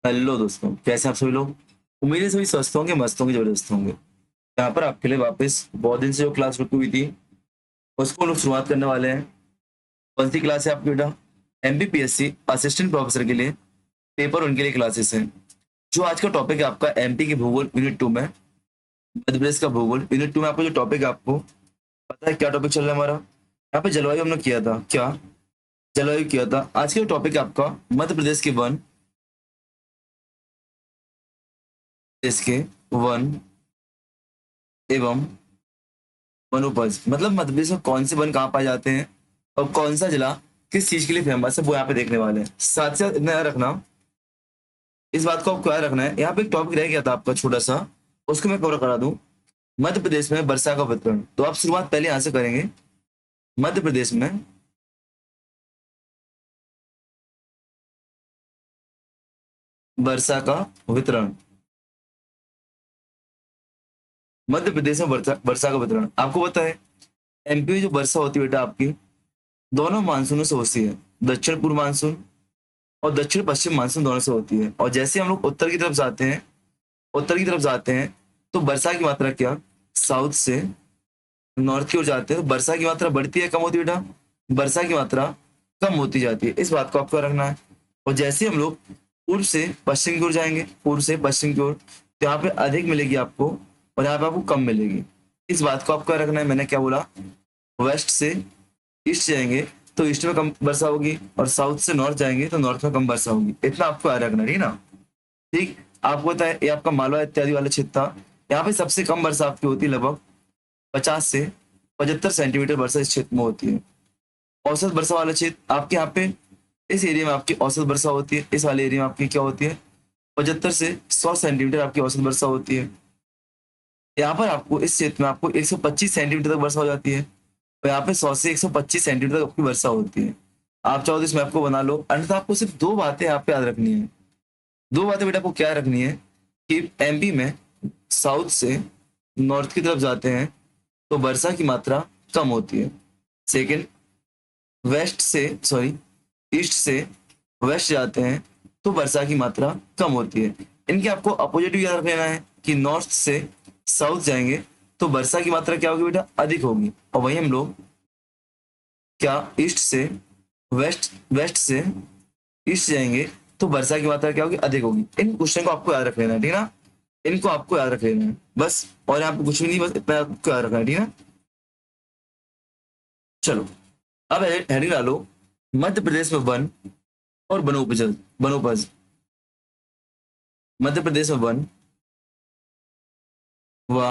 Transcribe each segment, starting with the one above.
Hello दोस्तों, कैसे हैं आप सभी लोग। उम्मीद है सभी स्वस्थ होंगे, मस्त होंगे, जबरदस्त होंगे। यहाँ पर आपके लिए वापस बहुत दिन से जो क्लास रुकी हुई थी उसको हम लोग शुरुआत करने वाले हैं। कौन सी क्लास है आपकी बेटा? एमपीपीएससी असिस्टेंट प्रोफेसर के लिए पेपर उनके लिए क्लासेस हैं। जो आज का टॉपिक है आपका एमपी के भूगोल यूनिट 2 में, मध्य प्रदेश का भूगोल यूनिट 2 में आपका जो टॉपिक है, आपको पता है क्या टॉपिक चल रहा है हमारा? यहाँ पे जलवायु हमने किया था क्या? जलवायु किया था। आज का जो टॉपिक है आपका मध्य प्रदेश के वन, प्रदेश के वन एवं वनोपज, मतलब मध्य प्रदेश में कौन से वन कहाँ पाए जाते हैं और कौन सा जिला किस चीज के लिए फेमस है, वो यहाँ पे देखने वाले हैं। साथ साथ इतना याद रखना, इस बात को आपको याद रखना है। यहाँ पे एक टॉपिक रह गया था आपका छोटा सा, उसको मैं कवर करा दूं। मध्य प्रदेश में वर्षा का वितरण, तो आप शुरुआत पहले यहाँ से करेंगे। मध्य प्रदेश में वर्षा का वितरण, मध्य प्रदेश में वर्षा वर्षा का वितरण आपको पता है। एमपी में जो वर्षा होती है बेटा आपकी, दोनों मानसूनों से होती है। दक्षिण पूर्व मानसून और दक्षिण पश्चिम मानसून दोनों से होती है। और जैसे हम लोग उत्तर की तरफ जाते हैं, उत्तर की तरफ जाते हैं तो वर्षा की मात्रा क्या, साउथ से नॉर्थ की ओर जाते हैं तो वर्षा की मात्रा बढ़ती है कम होती है बेटा? वर्षा की मात्रा कम होती जाती है। इस बात को आपको रखना है। और जैसे हम लोग पूर्व से पश्चिम की ओर जाएंगे, पूर्व से पश्चिम की ओर, तो यहाँ पे अधिक मिलेगी आपको और यहाँ पे आपको कम मिलेगी। इस बात को आपको रखना है। मैंने क्या बोला? वेस्ट से ईस्ट जाएंगे तो ईस्ट में कम वर्षा होगी और साउथ से नॉर्थ जाएंगे तो नॉर्थ में कम वर्षा होगी। इतना आपको याद रखना है, ठीक ना? ठीक। आपको पता है ये आपका मालवा इत्यादि वाला क्षेत्र था। यहाँ पे सबसे कम वर्षा आपकी होती है, लगभग 50 से 75 सेंटीमीटर वर्षा इस क्षेत्र में होती है। औसत वर्षा वाला क्षेत्र आपके यहाँ पे, इस एरिया में आपकी औसत वर्षा होती है। इस वाले एरिया में आपकी क्या होती है? 75 से 100 सेंटीमीटर आपकी औसत वर्षा होती है। यहाँ पर आपको इस क्षेत्र में आपको 125 सेंटीमीटर तक वर्षा हो जाती है और यहाँ पे 100 से 125 सेंटीमीटर तक आपकी वर्षा होती है। आप चाहो तो इसमें आपको बना लो, अन्यथा आपको सिर्फ दो बातें यहाँ पे याद रखनी है। दो बातें बेटा आपको क्या रखनी है कि एमपी में साउथ से नॉर्थ की तरफ जाते हैं तो वर्षा की मात्रा कम होती है। सेकंड, वेस्ट से सॉरी ईस्ट से वेस्ट जाते हैं तो वर्षा की मात्रा कम होती है। इनके आपको अपोजिट भी याद रख लेना है कि नॉर्थ से साउथ जाएंगे तो वर्षा की मात्रा क्या होगी बेटा? अधिक होगी। और वहीं हम लोग क्या ईस्ट से वेस्ट से ईस्ट जाएंगे तो वर्षा की मात्रा क्या होगी? अधिक होगी। इन क्वेश्चन को आपको याद रख लेना है, ठीक ना? इनको आपको याद रख लेना है बस, और यहाँ पे कुछ भी नहीं, बस इतना आपको याद रखना है, ठीक ना? चलो, अब हेडिंग डालो, मध्य प्रदेश में वन और वनोपज। वनोपज, मध्य प्रदेश में वन व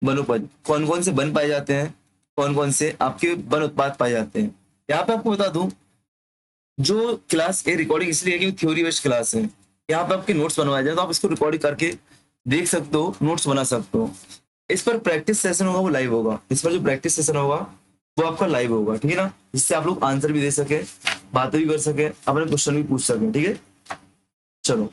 वनोपज, कौन कौन से वन पाए जाते हैं, कौन कौन से आपके वन उत्पाद पाए जाते हैं। यहाँ पे आपको बता दूं, जो क्लास ए रिकॉर्डिंग इसलिए है कि थ्योरी बेस्ड क्लास है। यहाँ पे आपके नोट्स बनवाए जाए तो आप इसको रिकॉर्डिंग करके देख सकते हो, नोट्स बना सकते हो। इस पर प्रैक्टिस सेशन होगा, वो लाइव होगा। इस पर जो प्रैक्टिस सेशन होगा वो आपका लाइव होगा, ठीक है ना? जिससे आप लोग आंसर भी दे सके, बातें भी कर सके, अपने क्वेश्चन भी पूछ सके, ठीक है? चलो,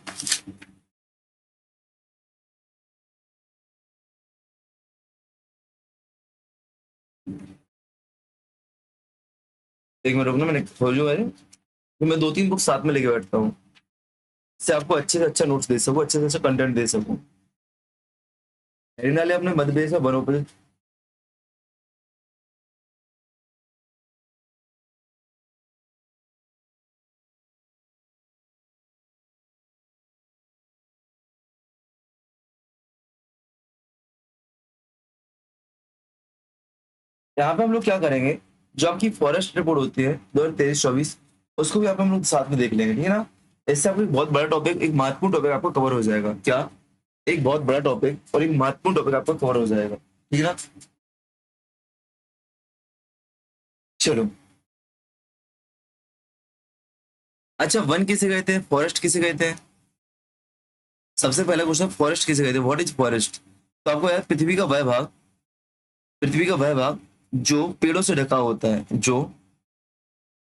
एक मिनट रुकना, मैंने खोलू है तो मैं दो तीन बुक साथ में लेके बैठता हूँ, इससे आपको अच्छे से अच्छा नोट्स दे सकूँ, अच्छे से अच्छा कंटेंट दे सकूँ। नाले अपने मध्य प्रदेश में वनोपज, यहाँ पे हम लोग क्या करेंगे, जो आपकी फॉरेस्ट रिपोर्ट होती है 2023-24, उसको भी आप हम लोग साथ में देख लेंगे, ठीक है ना? इससे आपको एक बहुत बड़ा टॉपिक, एक महत्वपूर्ण टॉपिक आपको कवर हो जाएगा। क्या? एक बहुत बड़ा टॉपिक और एक महत्वपूर्ण टॉपिक आपको कवर हो जाएगा, ठीक है ना? चलो, अच्छा, वन किसे कहते हैं, फॉरेस्ट किसे कहते हैं? सबसे पहला क्वेश्चन, फॉरेस्ट किसे कहते हैं? What is forest? तो आपको यार, पृथ्वी का वह भाग, पृथ्वी का वह भाग जो पेड़ों से ढका होता है, जो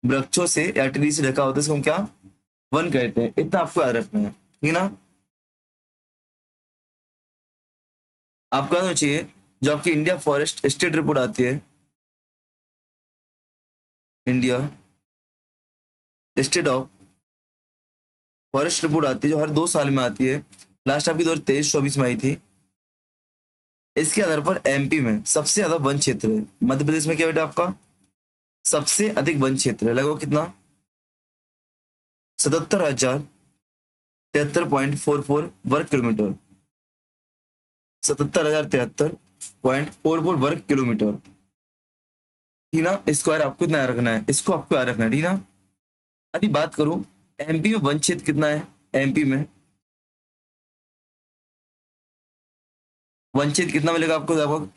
वृक्षों से या ट्री से ढका होता है, इसको हम क्या, वन कहते हैं। इतना आपको याद रखना है, ठीक है ना? आपको याद होना चाहिए, जो आपकी इंडिया फॉरेस्ट स्टेट रिपोर्ट आती है, India state of forest report आती है जो हर 2 साल में आती है। लास्ट आपकी 2023-24 में आई थी। इसके आधार पर एमपी में सबसे ज्यादा वन क्षेत्र है। मध्य प्रदेश में क्या बेटा आपका सबसे अधिक वन क्षेत्र है, लगभग कितना 77,073.44 वर्ग किलोमीटर। 77,073.44 वर्ग किलोमीटर, ठीक ना। स्क्वायर आपको इतना याद रखना है, इसको आपको याद रखना है, ठीक ना। अभी बात करूं एमपी में वन क्षेत्र कितना है। एमपी में वन क्षेत्र कितना मिलेगा आपको, लगभग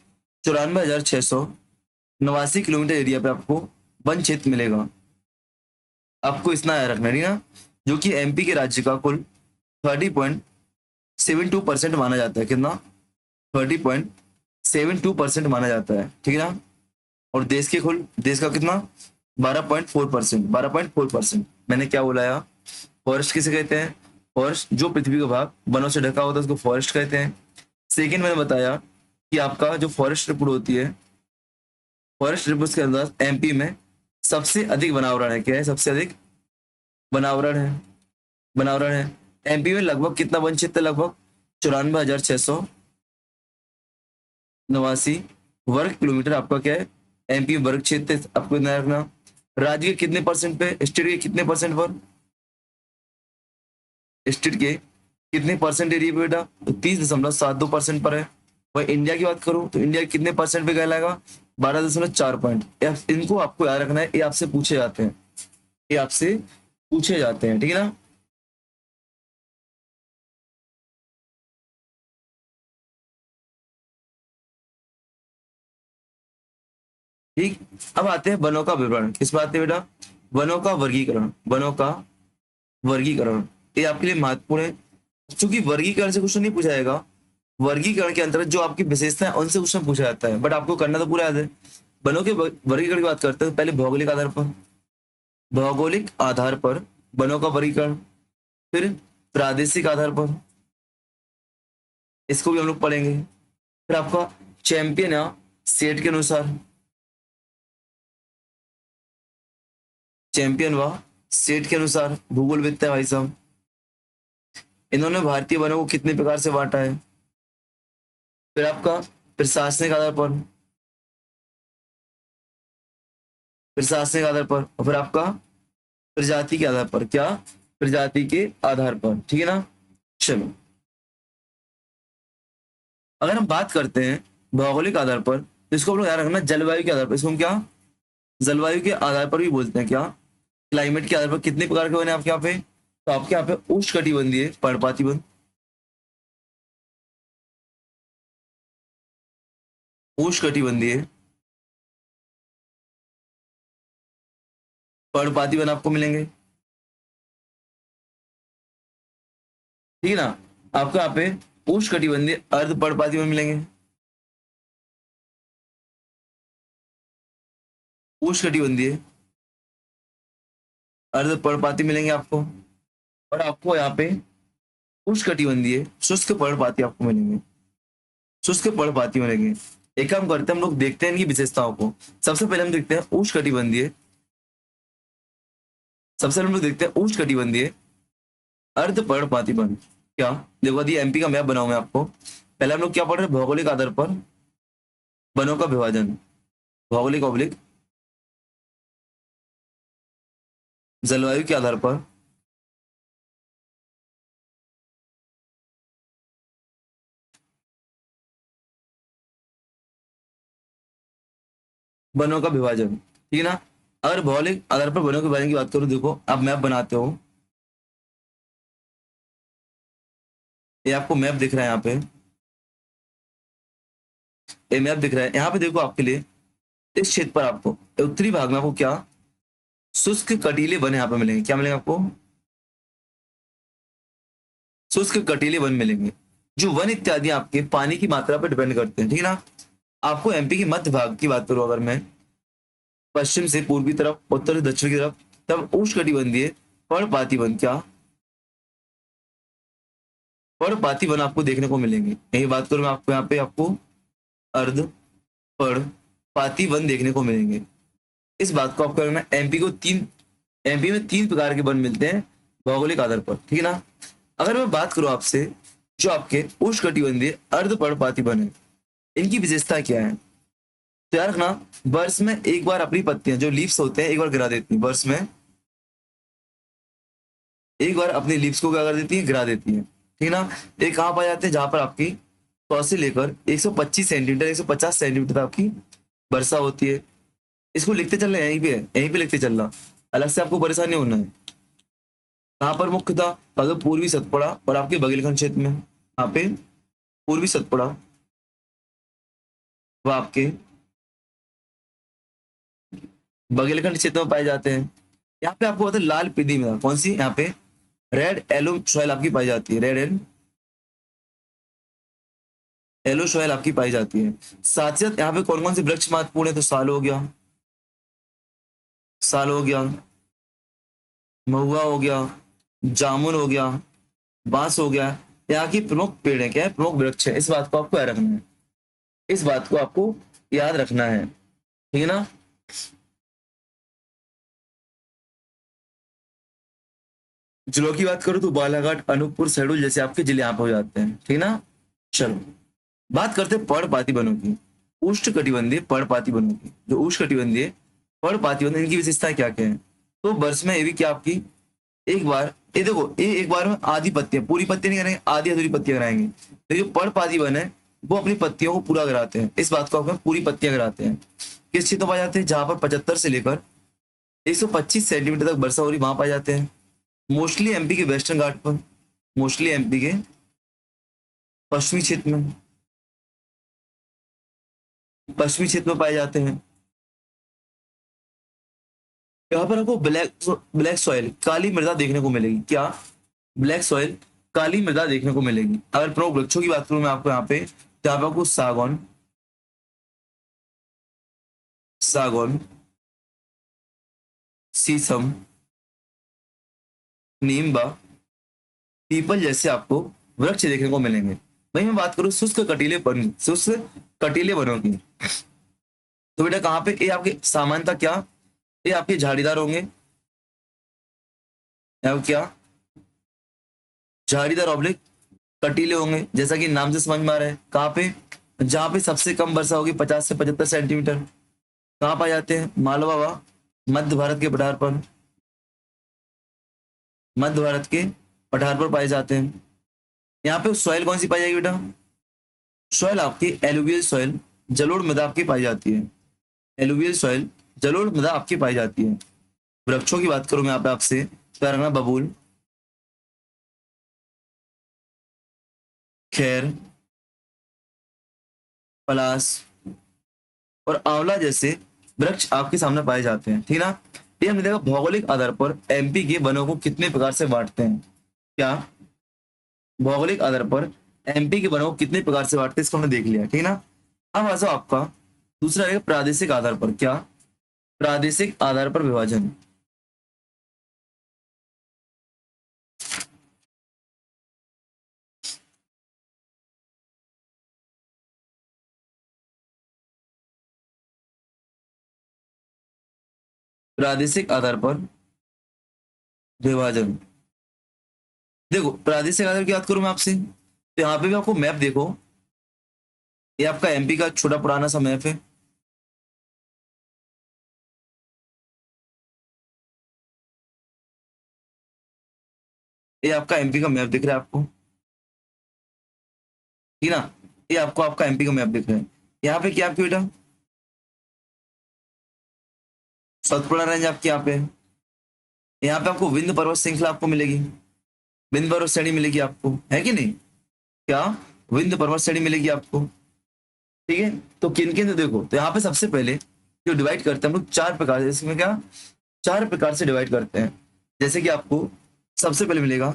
94,689 किलोमीटर एरिया पे आपको वन क्षेत्र मिलेगा। आपको इतना याद रखना है, ठीक ना, जो कि एमपी के राज्य का कुल 30.72% माना जाता है। कितना 30.72% माना जाता है, ठीक है ना। और देश का कितना 12.4%। 12.4%। मैंने क्या बोला, फॉरेस्ट किसे कहते हैं, फॉरेस्ट जो पृथ्वी का भाग वनों से ढका होता है उसको फॉरेस्ट कहते हैं। सेकेंड मैंने बताया कि आपका जो फॉरेस्ट रिपोर्ट होती है, फॉरेस्ट रिपोर्ट के अंदर एमपी में सबसे अधिक वनावरण है। क्या है, सबसे अधिक वनावरण है। वनावरण है एमपी में लगभग कितना वन क्षेत्र, लगभग 94,689 वर्ग किलोमीटर आपका क्या है एमपी वर्ग क्षेत्र। आपको ध्यान रखना राज्य के कितने परसेंट पे, स्टेट के कितने परसेंट पर, स्टेट के कितने परसेंट एरिया पे बेटा, तो 30.72% पर है। वही इंडिया की बात करूं तो इंडिया कितने परसेंट पे कहलाएगा, 12.4 पॉइंट। इनको आपको याद रखना है, ये आपसे पूछे जाते हैं, ये आपसे पूछे जाते हैं, ठीक है ना। ठीक, अब आते हैं वनों का विवरण। किस बात है बेटा, वनों का वर्गीकरण। वनों का वर्गीकरण ये आपके लिए महत्वपूर्ण है, क्योंकि वर्गीकरण से क्वेश्चन नहीं पूछा जाएगा। वर्गीकरण के अंतर्गत जो आपकी विशेषता है उनसे क्वेश्चन पूछा जाता है, बट आपको करना तो पूरा याद है। वनों के वर्गीकरण की बात करते हैं, पहले भौगोलिक आधार पर। भौगोलिक आधार पर वनों का वर्गीकरण, फिर प्रादेशिक आधार पर, इसको भी हम लोग पढ़ेंगे। फिर आपका चैंपियन या सेट के अनुसार, चैंपियन व सेट के अनुसार भूगोल विद्या भाई साहब। इन्होंने भारतीय वनों को कितने प्रकार से बांटा है। फिर आपका प्रशासनिक आधार पर, प्रशासनिक आधार पर, और फिर आपका प्रजाति के आधार पर। क्या, प्रजाति के आधार पर, ठीक है ना। चलो अगर हम बात करते हैं भौगोलिक आधार पर, तो इसको हम लोग याद रखना जलवायु के आधार पर। इसको हम क्या जलवायु के आधार पर भी बोलते हैं। क्या, क्लाइमेट के आधार पर कितने प्रकार के वन है आपके यहाँ पे, तो आपके यहाँ पे उष्णकटिबंधीय पर्णपाती वन, उष्णकटिबंधीय पर्णपाती वन आपको मिलेंगे, ठीक है ना। आपको यहाँ पे उष्णकटिबंधीय अर्ध पर्णपाती वन मिलेंगे, उष्णकटिबंधीय अर्ध पर्णपाती मिलेंगे आपको। और आपको यहाँ पे उष्णकटिबंधीय शुष्क पर्णपाती आपको मिलेंगे, शुष्क पर्णपाती मिलेंगे। एक काम करते हैं हम लोग देखते हैं इनकी विशेषताओं को। सबसे पहले हम देखते हैं उष्णकटिबंधीय, सबसे पहले हम लोग देखते हैं उष्णकटिबंधीय अर्ध पर्णपाती वन। क्या, देखो दी एमपी का मैप बनाऊं मैं आपको। पहले हम लोग क्या पढ़ रहे हैं, भौगोलिक आधार पर वनों का विभाजन, भौगोलिक ऑब्लिक जलवायु के आधार पर वनों का विभाजन, ठीक है ना। अगर भौगोलिक आधार पर वनों के विभाजन की बात करूं, देखो आप मैप बनाते हो, ये आपको मैप दिख रहा है यहाँ पे, ये मैप दिख रहा है यहाँ पे। देखो आपके लिए इस क्षेत्र पर आपको उत्तरी भाग में आपको क्या शुष्क कटीले वन यहाँ पे मिलेंगे। क्या मिलेंगे आपको, शुष्क कटीले वन मिलेंगे। जो वन इत्यादि आपके पानी की मात्रा पर डिपेंड करते हैं, ठीक है ना। आपको एमपी के मध्य भाग की बात करूं अगर मैं, पश्चिम से पूर्वी तरफ, उत्तर से दक्षिण की तरफ, तब उष्णकटिबंधीय पर्णपाती वन, क्या पर्णपाती वन आपको देखने को मिलेंगे। यही बात करूं मैं आपको, यहाँ पे आपको अर्ध पर्णपाती वन देखने को मिलेंगे। इस बात को आपको करना, एमपी में 3 प्रकार के वन मिलते हैं भौगोलिक आधार पर, ठीक है ना। अगर मैं बात करूं आपसे, जो आपके उष्णकटिबंधीय अर्धपर्णपाती वन है, इनकी विशेषता क्या है, तो यार रखना, वर्ष में एक बार अपनी पत्तियां जो लीव्स होते हैं एक बार गिरा देती हैं, वर्ष में एक बार अपनी लीव्स को क्या कर देती है, गिरा देती है, ठीक है ना। ये कहाँ पाए जाते हैं, जहां पर आपकी 100 से लेकर 125 सेंटीमीटर 150 सेंटीमीटर तक आपकी वर्षा होती है। इसको लिखते चल रहे हैं, यहीं पे लिखते चलना, अलग से आपको परेशानी होना है। कहाँ पर मुख्यतः, तो पूर्वी सतपुड़ा और आपके बघेलखंड क्षेत्र में, यहाँ पे पूर्वी सतपुड़ा व आपके बघेलखंड क्षेत्र में पाए जाते हैं। यहाँ पे आपको पता है लाल पीली मृदा कौन सी, यहाँ पे रेड एलो सॉइल आपकी पाई जाती है, रेड एंड एलो सॉइल आपकी पाई जाती है। साथ ही साथ यहाँ पे कौन कौन से वृक्ष महत्वपूर्ण है, तो साल हो गया, साल हो गया, महुआ हो गया, जामुन हो गया, बांस हो गया, यहाँ की प्रमुख पेड़ है, क्या है, प्रमुख वृक्ष है। इस बात को आपको याद रखना है, इस बात को आपको याद रखना है, ठीक है ना। जिलों की बात करूं तो बालाघाट, अनूपपुर, शहडोल जैसे आपके जिले यहाँ पे हो जाते हैं, ठीक है ना। चलो बात करते हैं पर्णपाती वनों की, उष्णकटिबंधीय पर्णपाती वनों की। जो उष्णकटिबंधीय पर्णपाती वन, इनकी विशेषताएं क्या क्या है, तो वर्ष में ये भी क्या आपकी एक बार, ये देखो ये एक बार में आधी पत्तियां, पूरी पत्तियां नहीं कराएंगे, आधी अधूरी पत्तियां कराएंगे। तो जो पर्णपाती वन है वो अपनी पत्तियों को पूरा कराते हैं, इस बात को आप पूरी पत्तियां कराते हैं। किस क्षेत्र में पाए जाते हैं, जहां पर 75 से लेकर 125 सेंटीमीटर तक वर्षा हो रही, वहां पाए जाते हैं। मोस्टली एमपी के वेस्टर्न घाट पर, मोस्टली एमपी के पश्चिमी क्षेत्र में, पश्चिमी क्षेत्र में पाए जाते हैं। यहाँ पर आपको ब्लैक ब्लैक सॉइल, काली मृदा देखने को मिलेगी, क्या, ब्लैक सॉइल, काली मृदा देखने को मिलेगी। अगर प्रमुख वृक्षों की बात करूं मैं आपको यहाँ पे, तो यहाँ पे आपको सागौन, सागौन, शीशम, नीम व पीपल जैसे आपको वृक्ष देखने को मिलेंगे। वहीं मैं बात करूं शुष्क कटीले वन, शुष्क कटीले वनों की, तो बेटा कहाँ पे, ये आपके सामान्यतः क्या, ये आपके झाड़ीदार होंगे, या क्या झाड़ीदार ऑब्लिक कटीले होंगे, जैसा कि नाम से समझ में आ रहा है। कहाँ पे, जहाँ पे सबसे कम वर्षा होगी 50 से 75 सेंटीमीटर, कहाँ पाए जाते हैं, मालवा व मध्य भारत के पठार पर, मध्य भारत के पठार पर पाए जाते हैं। यहाँ पे सॉइल कौन सी पाई जाएगी बेटा, सॉइल आपकी एलुवियल सॉइल, जलोढ़ मृदा आपकी पाई जाती है, एलुवियल सॉइल, जलोढ़ मृदा आपकी पाई जाती है। वृक्षों की बात करूं मैं यहाँ पे आपसे, तो रखना बबूल, खैर, पलास और आंवला जैसे वृक्ष आपके सामने पाए जाते हैं, ठीक है ना। ये हमने देखा भौगोलिक आधार पर एमपी के वनों को कितने प्रकार से बांटते हैं, क्या, भौगोलिक आधार पर एमपी के वनों को कितने प्रकार से बांटते हैं, इसको हमने देख लिया, ठीक है ना। अब आ जाओ आपका दूसरा रहेगा प्रादेशिक आधार पर, क्या, प्रादेशिक आधार पर विभाजन। प्रादेशिक आधार पर विभाजन, देखो प्रादेशिक आधार की बात करूं मैं आपसे, तो यहाँ पे भी आपको मैप देखो, ये आपका एमपी का छोटा पुराना सा मैप है, ये आपका एमपी का मैप दिख रहा है आपको, ठीक है ना। ये आपको आपका एमपी का मैप दिख रहा है। यहाँ पे क्या आपकी बेटा, सतपुड़ा रेंज आपकी यहाँ पे है। यहाँ पे आपको विंध्य पर्वत श्रृंखला आपको मिलेगी, विंध्य पर्वत श्रेणी मिलेगी आपको, है कि नहीं, क्या, विंध्य पर्वत श्रेणी मिलेगी आपको, ठीक है। तो किन किन, देखो तो यहाँ पे सबसे पहले जो डिवाइड करते हैं हम लोग चार प्रकार से, इसमें क्या, चार प्रकार से डिवाइड करते हैं। जैसे कि आपको सबसे पहले मिलेगा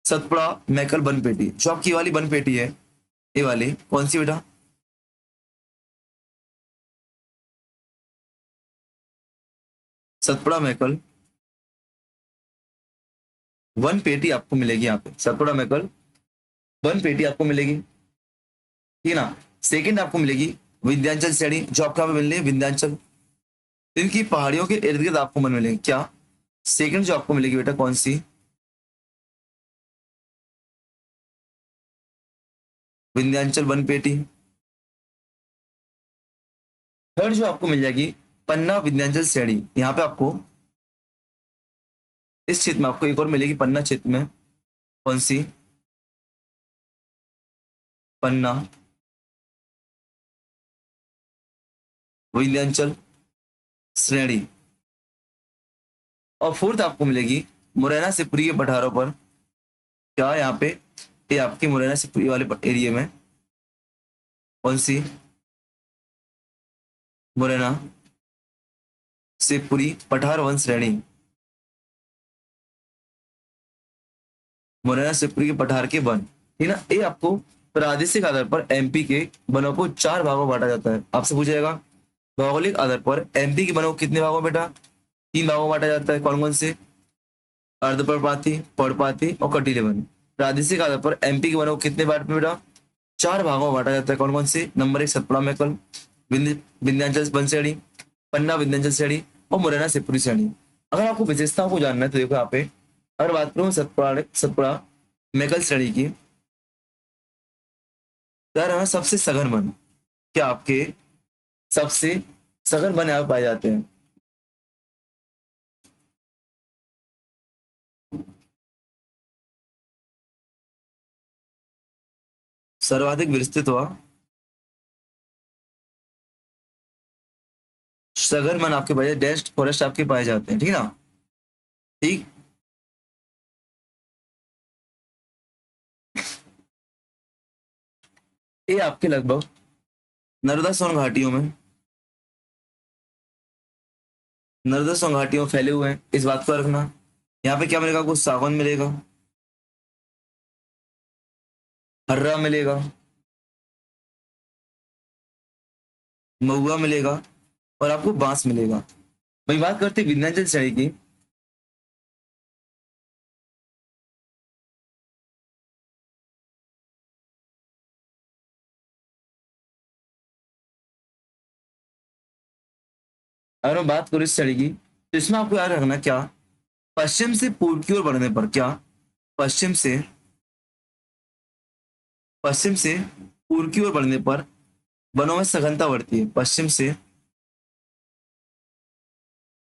सतपुड़ा मैकल वन पेटी, जो आपकी ये वाली वन पेटी है, ये वाली कौन सी बेटा, सतपुड़ा मैकल वन पेटी आपको मिलेगी यहाँ पे, सतपुड़ा मैकल वन पेटी आपको मिलेगी, ठीक है ना। सेकंड आपको मिलेगी विंध्याचल श्रेणी, जो आपको यहाँ पे मिल रही है विंध्याचल, इनकी पहाड़ियों के इर्द गिर्द आपको मन मिलेंगे, क्या, सेकंड जो आपको मिलेगी बेटा कौन सी, विंध्याचल वन पेटी। थर्ड जो आपको मिल जाएगी पन्ना विंध्याचल श्रेणी। यहाँ पे आपको इस क्षेत्र में आपको एक और मिलेगी पन्ना क्षेत्र में। कौन सी? पन्ना विंध्याचल श्रेणी। और फोर्थ आपको मिलेगी मुरैना सिपुरी के पठारों पर। क्या यहाँ पे? ये आपकी मुरैना सिपुरी वाले एरिया में। कौन सी? मुरैना सिपुरी पठार वन श्रेणी। मुरैना सिपुरी के पठार के वन, ठीक ना। ये आपको प्रादेशिक आधार पर एमपी के वनों को 4 भागों में बांटा जाता है। आपसे पूछा जाएगा भौगोलिक आधार पर एमपी के वनों को कितने भागों में बेटा? 3 भागों में बांटा जाता है। कौन कौन से? अर्धपर्णपाती, पर्णपाती और कटीले वन। प्रादेशिक आधार पर एमपी के वनों को कितने भाग में बेटा? 4 भागों में बांटा जाता है। कौन कौन से? नंबर 1 सतपुड़ा मैकल, विंध्याचल वन श्रेणी, पन्ना विंध्याचल श्रेणी और मुरैना शिवपुरी श्रेणी। अगर आपको विशेषताओं को जानना है तो देखो यहाँ पे, अगर बात करूँ सतपुड़ा मैकल श्रेणी की, यार हमें सबसे सघन वन, क्या आपके सबसे सघन वन यहाँ पे पाए जाते हैं। सर्वाधिक विस्तृत हुआ सघन वन आपके पाए, डेस्ट फॉरेस्ट आपके पाए जाते हैं, ठीक है ना। ठीक। ये आपके लगभग नर्मदा सोन घाटियों में, नर्मदा सोन घाटियों में फैले हुए हैं। इस बात को रखना। यहाँ पे क्या मिलेगा? आपको सागौन मिलेगा, हर्रा मिलेगा, महुआ मिलेगा और आपको बांस मिलेगा। वही बात करते हैं विंध्याचल श्रेणी की। अगर मैं बात करूं इस श्रेणी की, तो इसमें आपको याद रखना क्या, पश्चिम से पूर्व की ओर बढ़ने पर, क्या पश्चिम से पश्चिम से पूर्व की ओर बढ़ने पर वनों में सघनता बढ़ती है। पश्चिम से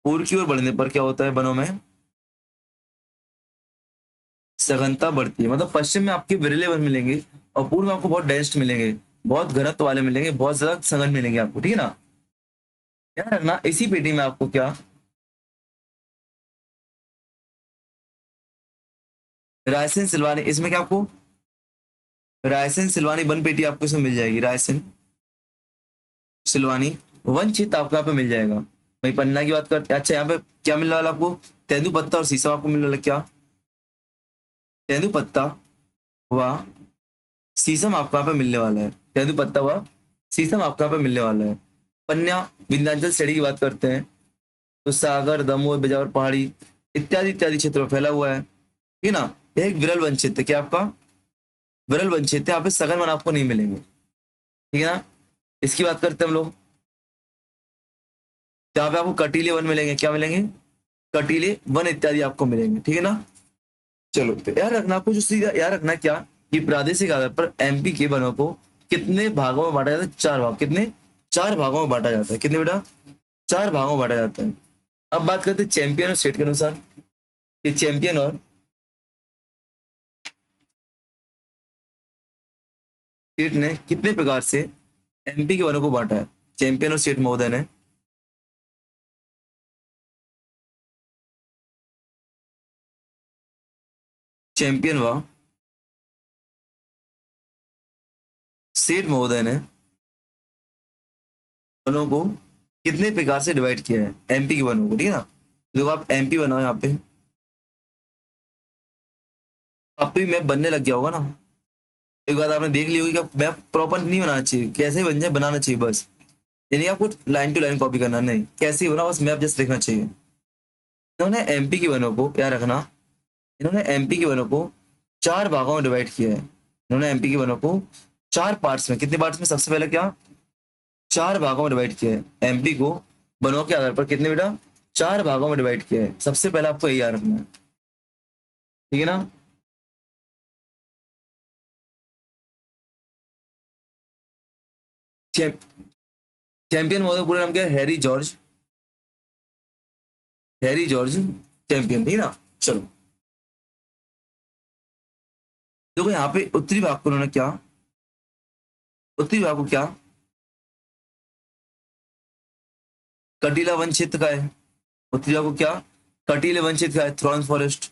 पूर्व की ओर बढ़ने पर क्या होता है? वनों में सघनता बढ़ती है। मतलब पश्चिम में आपके विरले वन मिलेंगे और पूर्व में आपको बहुत डेंस मिलेंगे, बहुत घनत्व वाले मिलेंगे, बहुत ज्यादा सघन मिलेंगे आपको, ठीक है ना। ध्यान रखना इसी पेटी में आपको क्या, रायसेन सिलवानी, इसमें क्या आपको रायसेन सिलवानी वन पेटी आपको इसमें मिल जाएगी। रायसेन सिलवानी वन क्षेत्र आपको यहाँ पे मिल जाएगा। वही पन्ना की बात करते हैं। अच्छा, यहाँ पे क्या मिलने वाला आपको? तेंदुपत्ता और शीशम आपको मिलने वाला। क्या? तेंदुपत्ता व शीशम आपको यहाँ पे मिलने वाला है। तेंदुपत्ता व शीशम आपको यहाँ पे मिलने वाला है। पन्ना विंध्याचल श्रेणी की बात करते हैं तो सागर, दमोह, बिजावर पहाड़ी इत्यादि इत्यादि क्षेत्र में फैला हुआ है, ठीक है ना। यह एक विरल वन क्षेत्र, क्या आपका विरल वन क्षेत्र, यहाँ पे सघन वन आपको नहीं मिलेंगे, ठीक है ना। इसकी बात करते हैं हम लोग, यहाँ पे आपको कटीले वन मिलेंगे। क्या मिलेंगे? कटीले वन इत्यादि आपको मिलेंगे, ठीक है ना। चलो, तो यार रखना आपको जो सीधा यार रखना क्या, कि प्रादेशिक आधार पर एमपी के वनों को कितने भागों में बांटा जाता है? 4 भाग। कितने? 4 भागों में बांटा जाता है। कितने बेटा? 4 भागों में बांटा जाता है। अब बात करते हैं चैंपियन और स्टेट के अनुसार। ये चैंपियन और स्टेट ने कितने प्रकार से एमपी के वनों को बांटा है? चैंपियन और स्टेट महोदय ने चैंपियन व स्टेट महोदय ने वनों को कितने प्रकार से डिवाइड किया है? एमपी के वनों को, ठीक है ना। देखो आप एमपी बनाओ, यहाँ पे अब भी मैप बनने लग गया होगा ना। एक बात आपने देख ली होगी कि मैप प्रॉपर नहीं बनाना चाहिए, कैसे ही बन जाए बनाना चाहिए बस। यानी आपको लाइन टू लाइन कॉपी करना नहीं, कैसे ही बना बस मैप जस्ट देखना चाहिए। इन्होंने एमपी के वनों को क्या रखना, इन्होंने एमपी के वनों को 4 भागों में डिवाइड किया है। इन्होंने एमपी के वनों को 4 पार्ट्स में, कितने पार्ट्स में? सबसे पहले क्या, 4 भागों में डिवाइड किया है। एमपी को वनों के आधार पर कितने बेटा? 4 भागों में डिवाइड किया है। सबसे पहले आपको यही याद रखना है, ठीक है ना। चैंपियन महोदय पूरा नाम क्या है? Harry George, Harry George champion, ठीक है ना। चलो देखो यहाँ पे उत्तरी भाग को उन्होंने क्या, उत्तरी भाग को क्या कटीला वन क्षेत्र का है, उत्तरी भाग को क्या कटीले वन क्षेत्र का है, थ्रॉन फॉरेस्ट,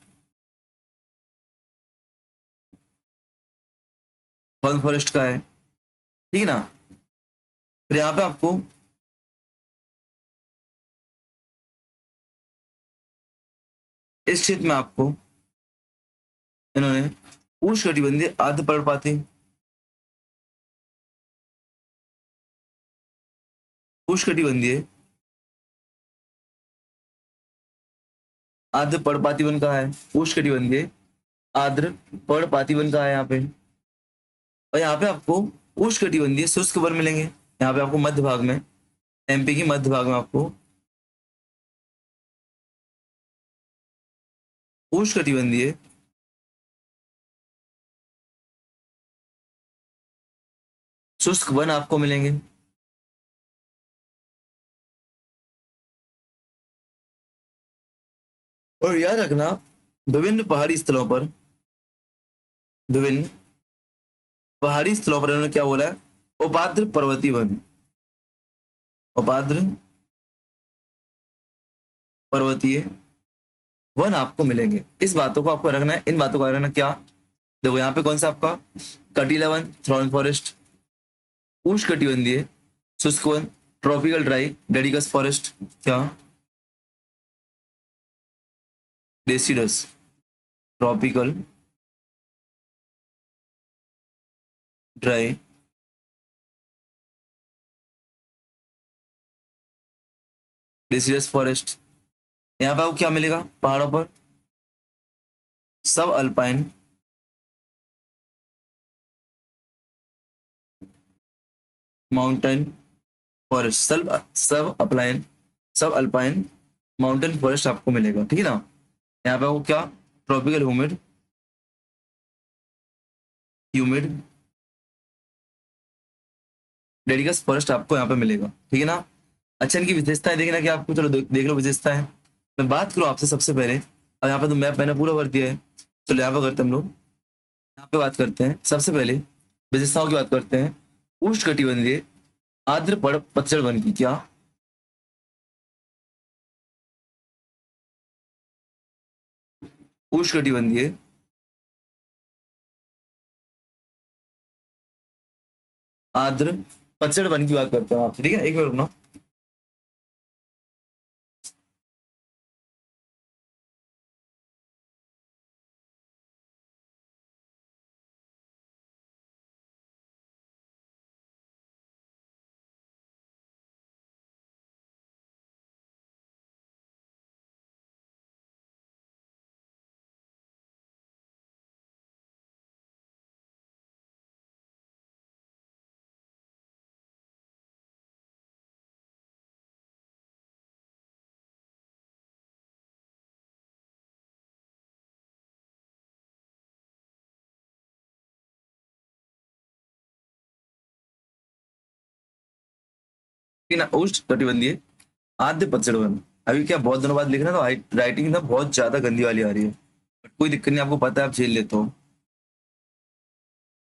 थ्रॉन फॉरेस्ट का है, ठीक है ना। फिर यहाँ पे आपको इस क्षेत्र में आपको इन्होंने उष्णकटिबंधीय आर्द्र पर्णपाती, उष्णकटिबंधीय आर्द्र पर्णपाती वन कहा है, उष्णकटिबंधीय आर्द्र पर्णपाती वन कहा है यहाँ पे। और यहाँ पे आपको उष्णकटिबंधीय शुष्क वन मिलेंगे, यहाँ पे आपको मध्य भाग में, एमपी की मध्य भाग में आपको उष्णकटिबंधीय शुष्क वन आपको मिलेंगे। और याद रखना विभिन्न पहाड़ी स्थलों पर, विभिन्न पहाड़ी स्थलों पर इन्होंने क्या बोला है, उपाद्र पर्वतीय वन, उपाद्र पर्वतीय वन आपको मिलेंगे। इस बातों को आपको रखना है, इन बातों को रखना क्या, देखो यहाँ पे कौन सा आपका कटीला वन, थ्रॉन फॉरेस्ट, उष्णकटिबंधीय शुष्क वन, ट्रॉपिकल ड्राई डेडिकस फॉरेस्ट, क्या deciduous tropical dry deciduous forest. यहाँ पे आपको क्या मिलेगा पहाड़ों पर, सब अल्पाइन माउंटेन फॉरेस्ट, सब अपलाइन, सब अल्पाइन माउंटेन फॉरेस्ट आपको मिलेगा, ठीक है ना। यहाँ पे आपको क्या ट्रॉपिकल ह्यूमिड, ह्यूमिड डेडिकस फॉरेस्ट आपको यहाँ पे मिलेगा, ठीक है ना। अच्छा इनकी विशेषताएं देखना क्या आपको, चलो देख लो विशेषताएं। मैं बात करूँ आपसे सबसे पहले, अब यहाँ पे तो मैप मैंने पूरा भर दिया है, चलो यहाँ पे करते हैं हम लोग, यहाँ पे बात करते हैं सबसे पहले विशेषताओं की बात करते हैं। उष्णकटिबंधीय आर्द्र पतझड़ वन की क्या, उष्णकटिबंधीय आर्द्र पतझड़ वन की बात करते हैं आपसे, ठीक है। एक मिनट रुकना, ठीक है ना। उष्णकटिबंधीय आद्य पतझड़ वन, अभी क्या बहुत दिनों बाद लिखना, तो राइटिंग ना बहुत ज्यादा गंदी वाली आ रही है, बट कोई दिक्कत नहीं, आपको पता है, आप झेल लेते हो।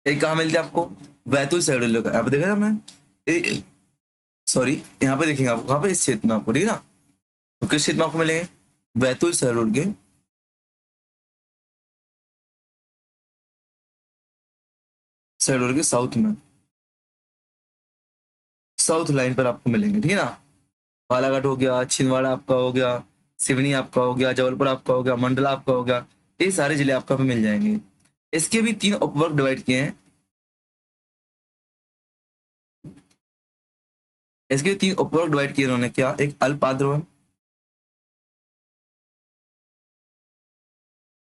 एक कहाँ मिलती है आपको, बैतूल सहडोल का, यहाँ पे देखा था मैं, सॉरी यहाँ पे देखेंगे आपको, कहाँ पे इस क्षेत्र में आपको, ठीक है ना। तो किस क्षेत्र में आपको मिलेंगे, बैतूल सहडोल के, सहडोल के साउथ में, साउथ लाइन पर आपको मिलेंगे, ठीक है ना। बालाघाट हो गया, छिंदवाड़ा आपका हो गया, सिवनी आपका हो गया, जबलपुर आपका हो गया, मंडला आपका हो गया, ये सारे जिले आपका पे मिल जाएंगे। इसके भी तीन उपवर्ग डिवाइड किए हैं, इसके भी तीन उपवर्ग डिवाइड किए उन्होंने, क्या, एक अल्प आर्द्र वन,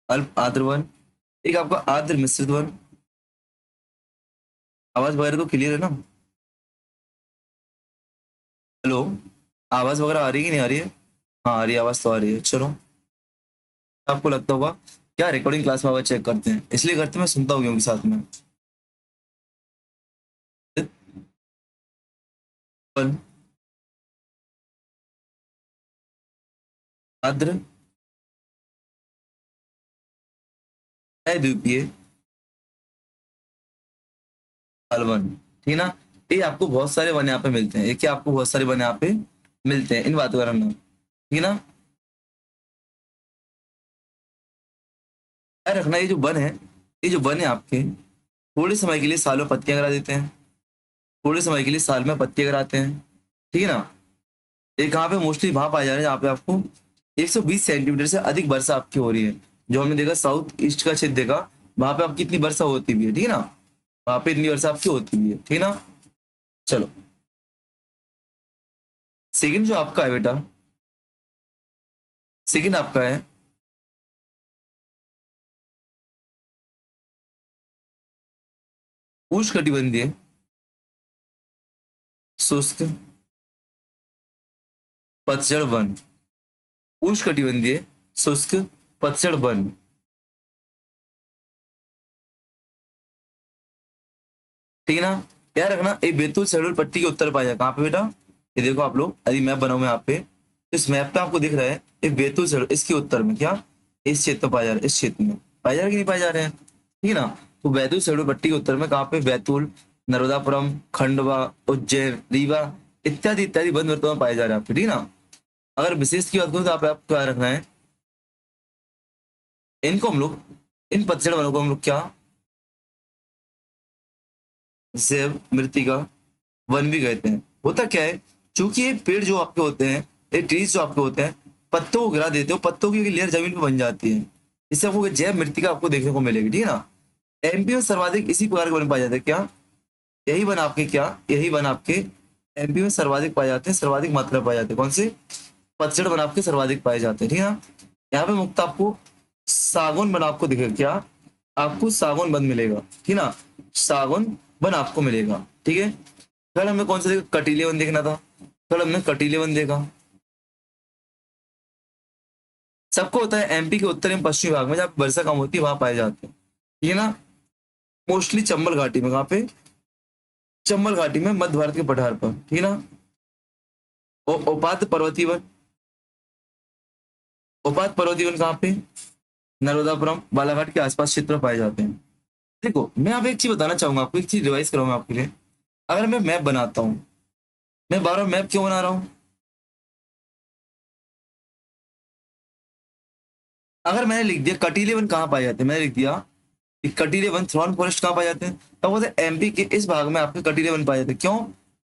अल्प आर्द्र वन, एक आपका आर्द्र मिश्रित वन। आवाज वगैरह तो क्लियर है ना, हेलो, आवाज वगैरह आ रही है कि नहीं आ रही है? हाँ आ रही है, आवाज तो आ रही है, चलो। आपको लगता होगा क्या रिकॉर्डिंग क्लास में आवाज चेक करते हैं, इसलिए करते हैं, मैं सुनता हूँ क्योंकि साथ में वन, आर्द्र, द्वीपीय, साल वन। ठीक है ना। ये आपको बहुत सारे वन यहाँ पे मिलते हैं, ये क्या आपको बहुत सारे वन यहाँ पे मिलते हैं, इन बातों का रखना। ठीक है ना। याद रखना ये जो वन है, ये जो वन है आपके थोड़े समय के लिए साल में पत्तियां गिरा देते हैं, थोड़े समय के लिए साल में पत्तियां गिराते हैं। ठीक है ना। ये कहाँ पे मोस्टली वहां पाया जा रहा है जहाँ पे आपको 120 सेंटीमीटर से अधिक वर्षा आपकी हो रही है। जो हमने देखा साउथ ईस्ट का क्षेत्र देखा, वहां पे आपकी इतनी वर्षा होती भी है। ठीक है ना। वहां पे इतनी वर्षा आपकी होती भी है। ठीक है ना। चलो, सेकंड जो आपका है बेटा, सेकंड आपका है उष्णकटिबंधीय शुष्क पतझड़ वन। उष्णकटिबंधीय शुष्क पतझड़ वन। ठीक है ना। याद रखना ये बैतूल शेड्यूल पट्टी के उत्तर पाया कहाँ पे बेटा, ये देखो आप लोग, यदि मैप बनाऊं मैं यहाँ पे, इस मैप पे आपको दिख रहा है ये बैतूल शेड्यूल, इसके उत्तर में क्या इस क्षेत्र में पाया जा रहा है, इस क्षेत्र में पाया जा रहा है कि नहीं पाया जा रहे हैं। ठीक है ना। तो बैतूल शेड्यूल पट्टी के उत्तर में कहाँ पे बैतूल, नर्मदापुरम, खंडवा, उज्जैन, रीवा इत्यादि इत्यादि वन वर्तमान पाए जा रहे हैं आपके। ठीक है ना। अगर विशेष की बात करूँ तो आपको क्या रखना है, इनको हम लोग, इन पतझड़ वनों को हम लोग क्या जैव मृतिका वन भी कहते हैं। होता क्या है, क्योंकि ये पेड़ जो आपके होते हैं, ये ट्रीज जो आपके होते हैं, पत्तों को गिरा देते हो, पत्तों की लेयर जमीन पे बन जाती है, इससे आपको जैव मृतिका आपको देखने को मिलेगी। ठीक है ना। एमपी में सर्वाधिक इसी प्रकार के वन पाए जाते हैं, क्या यही वन आपके, क्या यही वन आपके एमपी में सर्वाधिक पाए जाते हैं, सर्वाधिक मात्रा में पाए जाते हैं। कौन से पतझड़ वन आपके सर्वाधिक पाए जाते हैं। ठीक है ना। यहाँ पे मुक्त आपको सागौन वन आपको दिखेगा, क्या आपको सागौन वन मिलेगा। ठीक है ना। सागौन वन आपको मिलेगा। ठीक है। कल हमने कौन सा देखा, कटीले वन देखना था, कल हमने कटीले वन देखा। सबको होता है एमपी के उत्तर एवं पश्चिमी भाग में जहाँ पे वर्षा कम होती है वहां पाए जाते हैं। ठीक है ना। मोस्टली चंबल घाटी में, कहाँ पे चंबल घाटी में, मध्य भारत के पठार पर। ठीक है ना। उपात पर्वतीय वन, उपात पर्वतीय वन कहाँ पे नर्मदापुरम, बालाघाट के आसपास क्षेत्र में पाए जाते हैं। देखो मैं आप एक चीज बताना चाहूंगा आपको, एक चीज रिवाइज करूंगा आपके लिए। अगर मैं मैप बनाता हूँ, मैं बार बार मैप क्यों बना रहा हूँ, अगर मैंने लिख दिया कटीले वन कहाँ पाए जाते हैं, मैंने लिख दिया कि कटीले वन थ्रॉन फॉरेस्ट कहाँ पाए जाते हैं, तब बोलते हैं एमपी के इस भाग में आपके कटीले वन पाए जाते हैं। क्यों,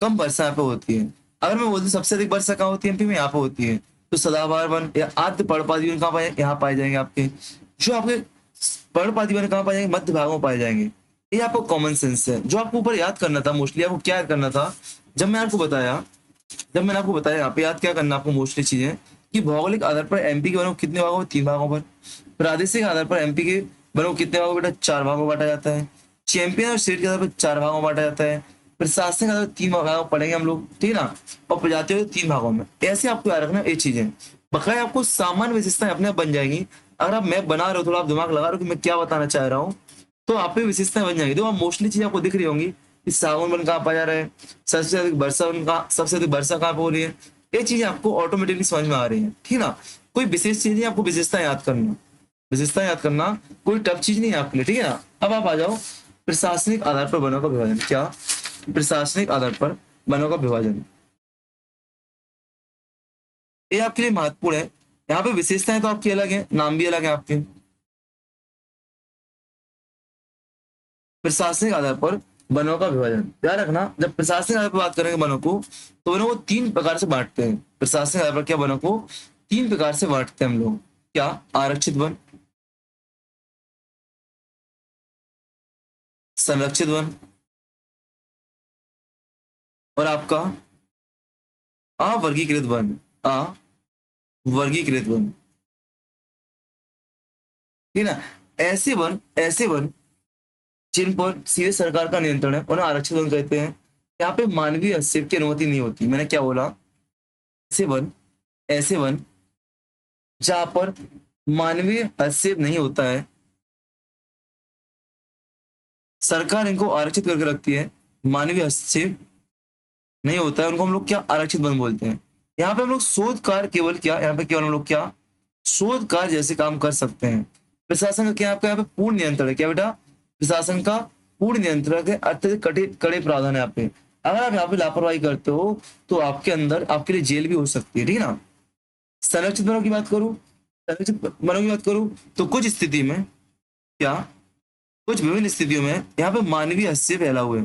कम वर्षा यहाँ पे होती है। अगर मैं बोलती सबसे अधिक वर्षा कहाँ होती है एमपी में, यहाँ पे होती है, तो सदाबहार वन या आद्य पर्णपाती वन कहाँ पाए, यहाँ पाए जाएंगे आपके। जो आपके पर्णपाती वन कहाँ पाए जाएंगे, मध्य भागों में पाए जाएंगे। ये आपको कॉमन सेंस है, जो आपको ऊपर याद करना था मोस्टली, आपको क्या याद करना था, जब मैं आपको बताया, जब मैंने आपको बताया यहाँ पे याद क्या करना आपको मोस्टली चीजें, कि भौगोलिक आधार पर एमपी के वनों को कितने भागों में, 3 भागों पर। प्रादेशिक आधार पर एमपी के वनों को कितने भागों में, बेटा 4 भागों में बांटा जाता है। चैंपियन और स्टेट के आधार पर 4 भागों में बांटा जाता है। प्रशासनिक आधार पर 3 भागों में पढ़ेंगे हम लोग। ठीक है ना। और प्रजातियों को 3 भागों में। ऐसे आपको याद रखना ये चीजें, बकाया आपको सामान्य विशेषताएं अपने आप बन जाएंगी। अगर आप मैप बना रहे हो, थोड़ा आप दिमाग लगा रहे हो कि मैं क्या बताना चाह रहा हूँ, तो आप पे विशेषताएं बन जाएंगी। तो मोस्टली चीजें आपको दिख रही होंगी कि सागौन वन कहाँ पाया जा रहा है, सबसे अधिक वर्षा वन कहाँ, सबसे अधिक वर्षा कहाँ पे हो रही है, ये चीजें आपको ऑटोमेटिकली समझ में आ रही है। ठीक है ना। कोई विशेष चीज नहीं, आपको विशेषता याद करना, विशेषता याद करना कोई टफ चीज नहीं है आपके लिए। ठीक है ना। अब आप आ जाओ प्रशासनिक आधार पर वनों का विभाजन, क्या प्रशासनिक आधार पर वनों का विभाजन, ये आपके लिए महत्वपूर्ण है। यहाँ पे विशेषताएं तो आपकी अलग है, नाम भी अलग है आपके। प्रशासनिक आधार पर वनों का विभाजन ध्यान रखना, जब प्रशासनिक आधार पर बात करेंगे वनों को, तो वनों को 3 प्रकार से बांटते हैं। प्रशासनिक आधार पर क्या वनों को 3 प्रकार से बांटते हैं हम लोग, क्या आरक्षित वन, संरक्षित वन, और आपका अवर्गीकृत वन, अवर्गीकृत वन। ठीक है ना। ऐसे वन जिन पर सीधे सरकार का नियंत्रण है उन्हें आरक्षित वन कहते हैं। यहाँ पे मानवीय हस्तक्षेप की अनुमति नहीं होती, मैंने क्या बोला, ऐसे वन, ऐसे वन जहां पर मानवीय हस्तक्षेप नहीं होता है, सरकार इनको आरक्षित करके रखती है। मानवीय हस्तक्षेप नहीं होता है उनको हम लोग क्या आरक्षित वन बोलते हैं। यहाँ पे हम लोग शोधकार केवल क्या, यहाँ पे केवल हम लोग क्या शोधकार जैसे काम कर सकते हैं। प्रशासन का क्या आपका यहाँ पे पूर्ण नियंत्रण है, क्या बेटा प्रशासन का पूर्ण नियंत्रण है, अत्यधिक कड़े कड़े प्रावधान है यहाँ पे। अगर आप यहाँ पे लापरवाही करते हो तो आपके अंदर आपके लिए जेल भी हो सकती है, ठीक है ना। संरक्षित वनों की बात करूं, संरक्षित वनों की बात करूं तो कुछ स्थिति में क्या, कुछ विभिन्न स्थितियों में यहाँ पे मानवीय हस्तक्षेप फैला हुआ है।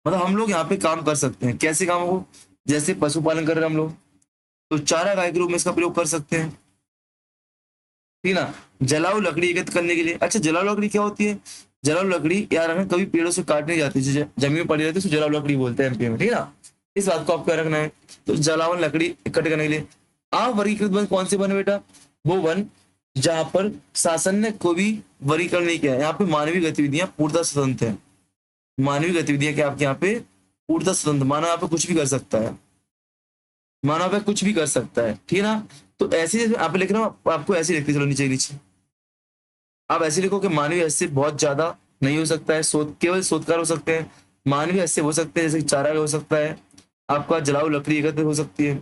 मतलब हम लोग यहाँ पे काम कर सकते हैं, कैसे काम हो, जैसे पशुपालन कर रहे हैं हम लोग तो चारा गाय के रूप में इसका प्रयोग कर सकते हैं, ठीक है ना। जलाऊ लकड़ी एकत्र करने के लिए, अच्छा जलाऊ लकड़ी क्या होती है, जलाऊ लकड़ी यार हमें कभी पेड़ों से काट नहीं जाती, जमीन में पड़ी रहती है, जलाऊ लकड़ी बोलते हैं एमपी में, ठीक है ना। इस बात को आपको याद रखना है। तो जलावन लकड़ी इकट्ठे करने के लिए अवर्गीकृत वन कौन से वन है बेटा, वो वन जहां पर शासन ने कोई भी वर्गीकरण नहीं किया है। यहाँ पे मानवीय गतिविधियां पूर्णतः स्वतंत्र है, मानवीय गतिविधियां क्या आपके यहाँ पे पूर्णतः स्वतंत्र, मानव यहाँ पे कुछ भी कर सकता है, मानव यहाँ पे कुछ भी कर सकता है, ठीक है ना। तो ऐसे जैसे आप लिख रहे हो आपको ऐसे लिखते चलो नीचे नीचे, आप ऐसे लिखो कि मानवीय हस्तक्षेप बहुत ज्यादा नहीं हो सकता है, शोध केवल शोधकार हो सकते हैं, मानवीय हस्तक्षेप हो सकते हैं जैसे कि चारा हो सकता है, आपका जलाऊ लकड़ी एकत्र हो सकती है,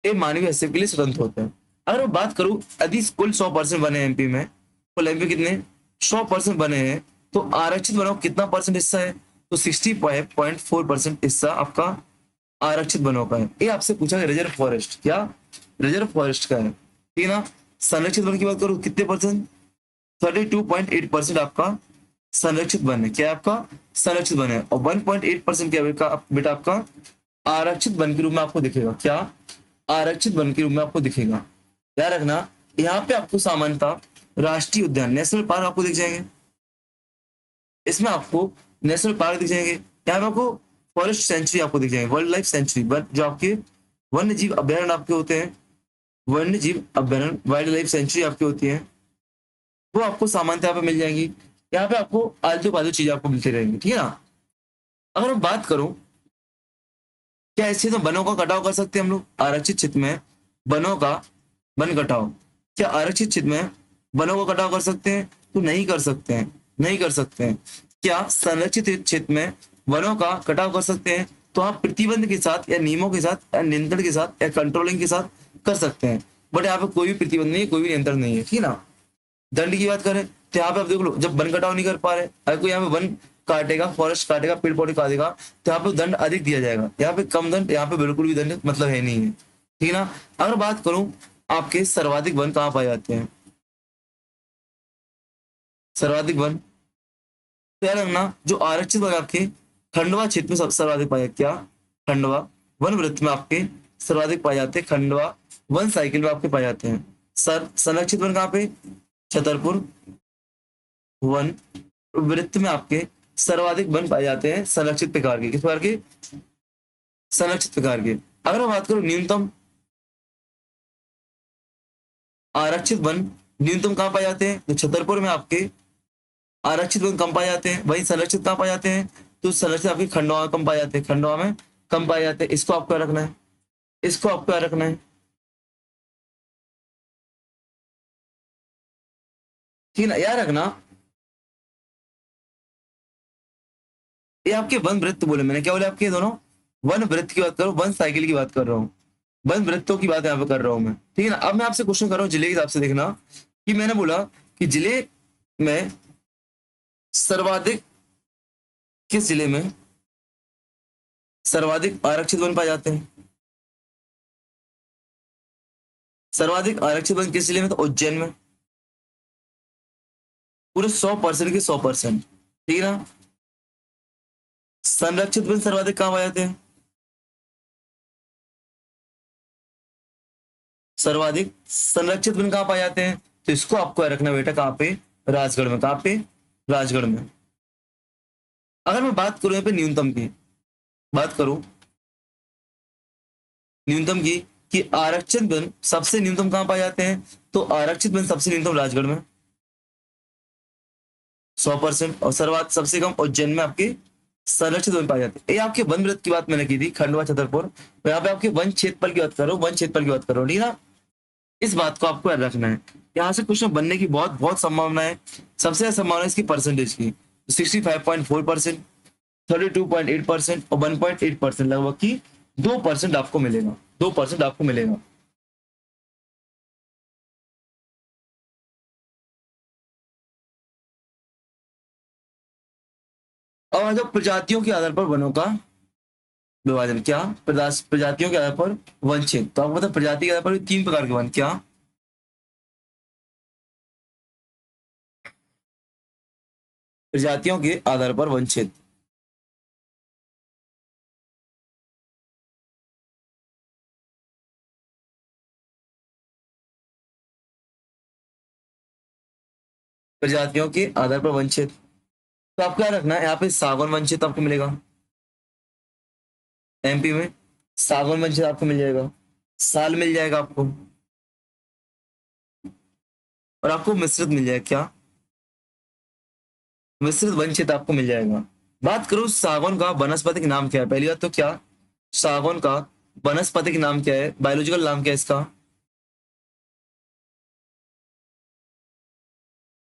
ये मानवीय हस्तक्षेप के लिए स्वतंत्र होता है। अगर मैं बात करूं यदि कुल 100% बने एमपी में, कुल एमपी कितने 100% बने हैं, तो आरक्षित वनों का कितना परसेंट हिस्सा है, तो 65.4% हिस्सा आपका आरक्षित वनों का है। ये आपसे पूछा गया रिजर्व फॉरेस्ट, क्या रिजर्व फॉरेस्ट का है, ठीक है ना। संरक्षित वन की बात करूं कितने परसेंट, 32.8% आपका संरक्षित वन है, क्या है आपका संरक्षित वन है, और 1.8% क्या बेटा आपका आरक्षित वन के रूप में आपको दिखेगा, क्या आरक्षित वन के रूप में आपको दिखेगा। याद रखना यहाँ पे आपको सामान्यतः राष्ट्रीय उद्यान नेशनल पार्क आपको दिख जाएंगे, इसमें आपको नेशनल पार्क दिख जाएंगे, यहाँ पे आपको फॉरेस्ट सेंचुरी आपको दिख जाएंगे, वाइल्ड लाइफ सेंचुरी, जो आपके वन्य जीव अभ्यारण्य आपके होते हैं, वन्य जीव अभ्यारण्य वाइल्ड लाइफ सेंचुरी आपकी होती है, वो आपको सामान्यतः यहाँ पे मिल जाएंगी। यहाँ पे आपको आलतू फालतू चीजें आपको मिलती रहेंगी, ठीक है ना। अगर मैं बात करूं क्या ऐसे तो वनों का कटाव कर सकते हैं हम लोग आरक्षित क्षेत्र में, वनों का वन कटाव, क्या आरक्षित क्षेत्र में वनों का कटाव कर सकते हैं, तो नहीं कर सकते हैं, नहीं कर सकते हैं। क्या संरक्षित क्षेत्र में वनों का कटाव कर सकते हैं, तो आप प्रतिबंध के साथ या नियमों के साथ या नियंत्रण के साथ या कंट्रोलिंग के साथ कर सकते हैं, बट यहाँ पे कोई भी प्रतिबंध नहीं है, कोई भी नियंत्रण नहीं है, ठीक है ना। दंड की बात करें तो यहाँ पे आप देख लो जब वन कटाव नहीं कर पा रहे, अगर कोई यहाँ पे वन काटेगा, फॉरेस्ट काटेगा, पेड़ पौधे काटेगा, तो यहाँ पे दंड अधिक दिया जाएगा, यहाँ पे कम दंड, यहाँ पे बिल्कुल भी दंड मतलब है नहीं है, ठीक है ना। अगर बात करूं आपके सर्वाधिक वन कहाँ पाए जाते हैं, सर्वाधिक वन तो याद रखना जो आरक्षित वन आपके खंडवा क्षेत्र में सर्वाधिक पाए जाते, क्या खंडवा वन वृत्त में आपके सर्वाधिक पाए जाते हैं, खंडवा वन साइकिल में आपके पाए जाते हैं। संरक्षित वन कहाँ पे छतरपुर वन वृत्त में आपके सर्वाधिक वन पाए जाते हैं, संरक्षित प्रकार के, किस प्रकार के संरक्षित प्रकार के। अगर मैं बात करूं न्यूनतम आरक्षित वन न्यूनतम कहाँ पाए जाते हैं, तो छतरपुर में आपके आरक्षित वन कम पाए जाते हैं, वही संरक्षित कहाँ पाए जाते हैं, तो संरक्षित आपके खंडवा में कम पाए जाते हैं, खंडवा में कम पाए जाते हैं। इसको आपको रखना है, इसको आपको रखना है, ठीक है ना। याद रखना ये आपके वन वृत्त बोले मैंने, क्या बोले आपके दोनों वन वृत्त की बात करो, वन साइकिल की बात कर रहा हूँ, वन वृत्तों की बात यहाँ पे कर रहा हूँ मैं, ठीक है ना। अब मैं आपसे क्वेश्चन कर रहा हूँ जिले के हिसाब से, देखना कि मैंने बोला कि जिले में सर्वाधिक, किस जिले में सर्वाधिक आरक्षित वन पाए जाते हैं, सर्वाधिक आरक्षित वन किस जिले में, तो उज्जैन में, पूरे 100% के 100%, ठीक है ना। संरक्षित वन सर्वाधिक कहाँ पाए जाते हैं, सर्वाधिक संरक्षित वन कहाँ पाए जाते हैं, तो इसको आपको रखना बेटा कहाँ पे राजगढ़ में, कहाँ पे राजगढ़ में। अगर मैं बात करूं यहाँ पे न्यूनतम की बात करूं, न्यूनतम की कि आरक्षित वन सबसे न्यूनतम कहां पाए जाते हैं, तो आरक्षित वन सबसे न्यूनतम राजगढ़ में 100%, और सर्वाधिक सबसे कम उज्जैन में आपके संरक्षित वन पाए जाते हैं। ये आपके वन वृत्त की बात मैंने की थी, खंडवा छतरपुर, तो यहाँ पे आपके वन क्षेत्रफल की बात कर रहा हूँ, वन क्षेत्रफल की बात कर रहा हूँ, ठीक है ना। इस बात को आपको याद रखना है, यहाँ से क्वेश्चन बनने की बहुत बहुत संभावना है। सबसे ज्यादा संभावना है इसकी परसेंटेज की, 65.4%, 32.8% और 1.8% लगभग की 2% आपको मिलेगा, 2% आपको मिलेगा। अब आ जाओ प्रजातियों के आधार पर वनों का विभाजन। क्या? प्रजातियों के आधार पर वन क्षेत्र। तो आपको पता है प्रजाति के आधार पर भी 3 प्रकार के वन। क्या? प्रजातियों के आधार पर वन क्षेत्र। प्रजातियों के आधार पर वन क्षेत्र। तो आपको क्या रखना है, यहाँ पे सागौन वन क्षेत्र आपको मिलेगा। एमपी में सागौन वन क्षेत्र आपको मिल जाएगा, साल मिल जाएगा आपको, और आपको मिश्रित मिल जाएगा। क्या? मिश्रित वन क्षेत्र आपको मिल जाएगा। बात करूं सागौन का वनस्पतिक नाम क्या है, पहली बात तो क्या सागौन का वनस्पतिक नाम क्या है, बायोलॉजिकल नाम क्या है इसका?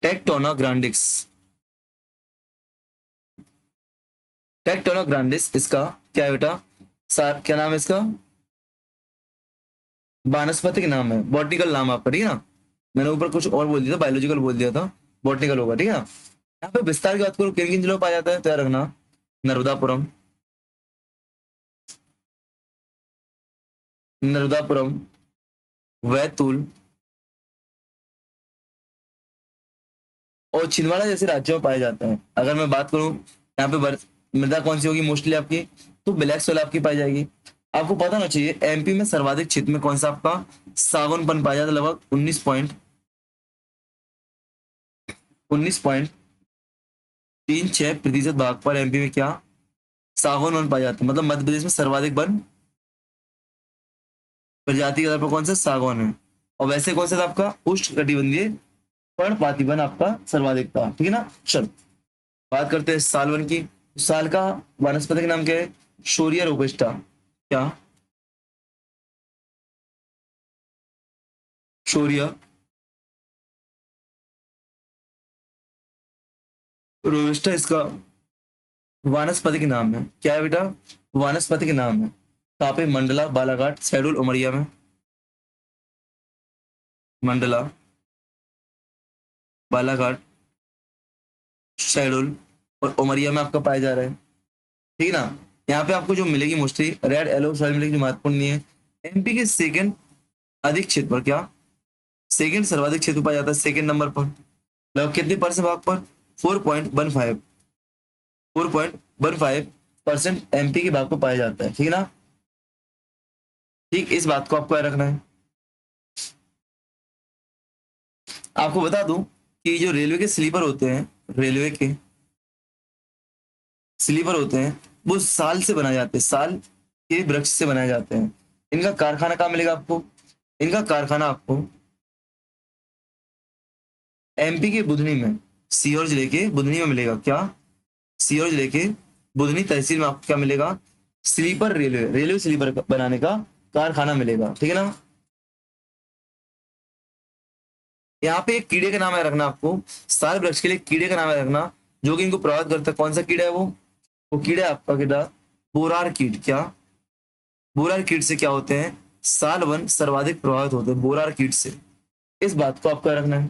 Tectona grandis. टेक्टोना ग्रांडिस इसका क्या है बेटा? क्या नाम है इसका? वानस्पतिक नाम है, बॉटनिकल नाम आपका, ठीक है ना। मैंने ऊपर कुछ और बोल दिया था, बायोलॉजिकल बोल दिया था, बॉटनिकल होगा, ठीक है ना। यहाँ पे विस्तार की बात करूँ किन किन जिलों में पाया जाता है, तैयार रखना। नर्मदापुरम, नर्मदापुरम, बैतूल और छिंदवाड़ा जैसे राज्यों में पाए जाते हैं। अगर मैं बात करूँ यहाँ पे मृदा कौन सी होगी मोस्टली आपकी, तो ब्लैक सोइल आपकी पाई जाएगी। आपको पता होना चाहिए एमपी में सर्वाधिक क्षेत्र में कौन सा आपका सागौन पाया जाता है, लगभग 19.36% भाग पर एमपी में क्या सागौन वन पाया जाता है। मतलब मध्य प्रदेश में सर्वाधिक वन प्रजाति के आधार पर कौन सा सागौन है। और वैसे कौन सा था आपका उष्णकटिबंधीय पर्णपाती वन आपका सर्वाधिक था, ठीक है ना। चलो बात करते हैं साल वन की। साल का वानस्पतिक नाम क्या है? शोरिया रोबस्टा। क्या? शोरिया रोबस्टा इसका वानस्पतिक नाम है। क्या है बेटा? वानस्पतिक नाम है। कहाँ पे? मंडला, बालाघाट, शहडोल, उमरिया में। मंडला, बालाघाट, शहडोल और उमरिया में आपका पाया जा रहा है, ठीक है ना। यहाँ पे आपको जो मिलेगी मोस्टली रेड येलो सॉइल मिलेगी, जो महत्वपूर्ण नहीं है। एमपी के सेकंड अधिक क्षेत्र पर, क्या सेकंड सर्वाधिक क्षेत्र पाया जाता है सेकंड नंबर पर, लगभग कितने परसेंट भाग पर? 4.15, 4.15% एमपी के भाग पर पाया जाता है, ठीक है ना। ठीक, इस बात को आपको याद रखना है। आपको बता दूं कि जो रेलवे के स्लीपर होते हैं, रेलवे के स्लीपर होते हैं वो साल से बनाए जाते हैं, साल के वृक्ष से बनाए जाते हैं। इनका कारखाना कहाँ मिलेगा आपको? इनका कारखाना आपको एमपी के बुधनी में, सीहोर जिले के बुधनी में मिलेगा। क्या? सीहोर जिले के बुधनी तहसील में आपको क्या मिलेगा? स्लीपर रेलवे, रेलवे स्लीपर बनाने का कारखाना मिलेगा, ठीक है ना। यहाँ पे एक कीड़े का नाम है रखना आपको, साल वृक्ष के लिए कीड़े का नाम है रखना जो कि इनको प्रभावित करता है। कौन सा कीड़ा है वो कीड़ा है आपका कीड़ा बोरार कीट। क्या? बोरार कीट से क्या होते हैं साल वन सर्वाधिक प्रभावित होते हैं, बोरार कीट से। इस बात को आपको रखना है,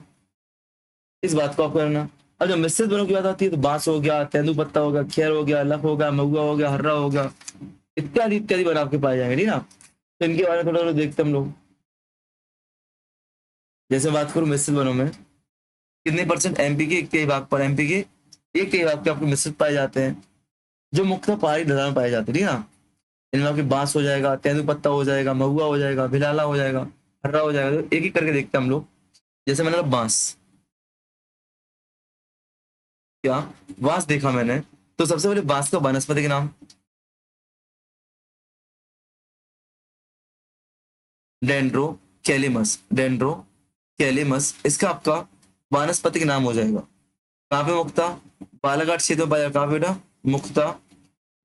इस बात को आपको रखना। अब जब मिश्रित वनों की बात आती है तो बांस हो गया, तेंदुपत्ता हो गया, खेर हो गया, लख हो गया, महुआ हो गया, हर्रा हो गया, इत्यादि इत्यादि वन आपके पाए जाएंगे, ठीक ना। तो इनके बारे में थोड़ा थोड़ा देखते हम लोग। जैसे बात करूं मिश्रित वनों में कितने परसेंट एमपी के एक तिहाई भाग पर, एमपी के एक तिहाई भाग पे आपको मिश्रित पाए जाते हैं, जो मुख्यतः पहाड़ी ढलान में पाए जाते हैं, ठीक है ना। इनमें आपके बांस हो जाएगा, तेंदुपत्ता हो जाएगा, महुआ हो जाएगा, भिलाला हो जाएगा, हर्रा हो जाएगा। तो एक एक करके देखते हैं हम लोग। जैसे मैंने बोला बांस, क्या बांस देखा मैंने, तो सबसे पहले बांस का वनस्पति के नाम डेंड्रो कैलिमस, डेंड्रो कैलिमस इसका आपका वानस्पतिक नाम हो जाएगा। कहाँ पे मुक्ता? बालाघाट क्षेत्र में पाया जा रहा है। कहाँ पे बेटा? मुक्ता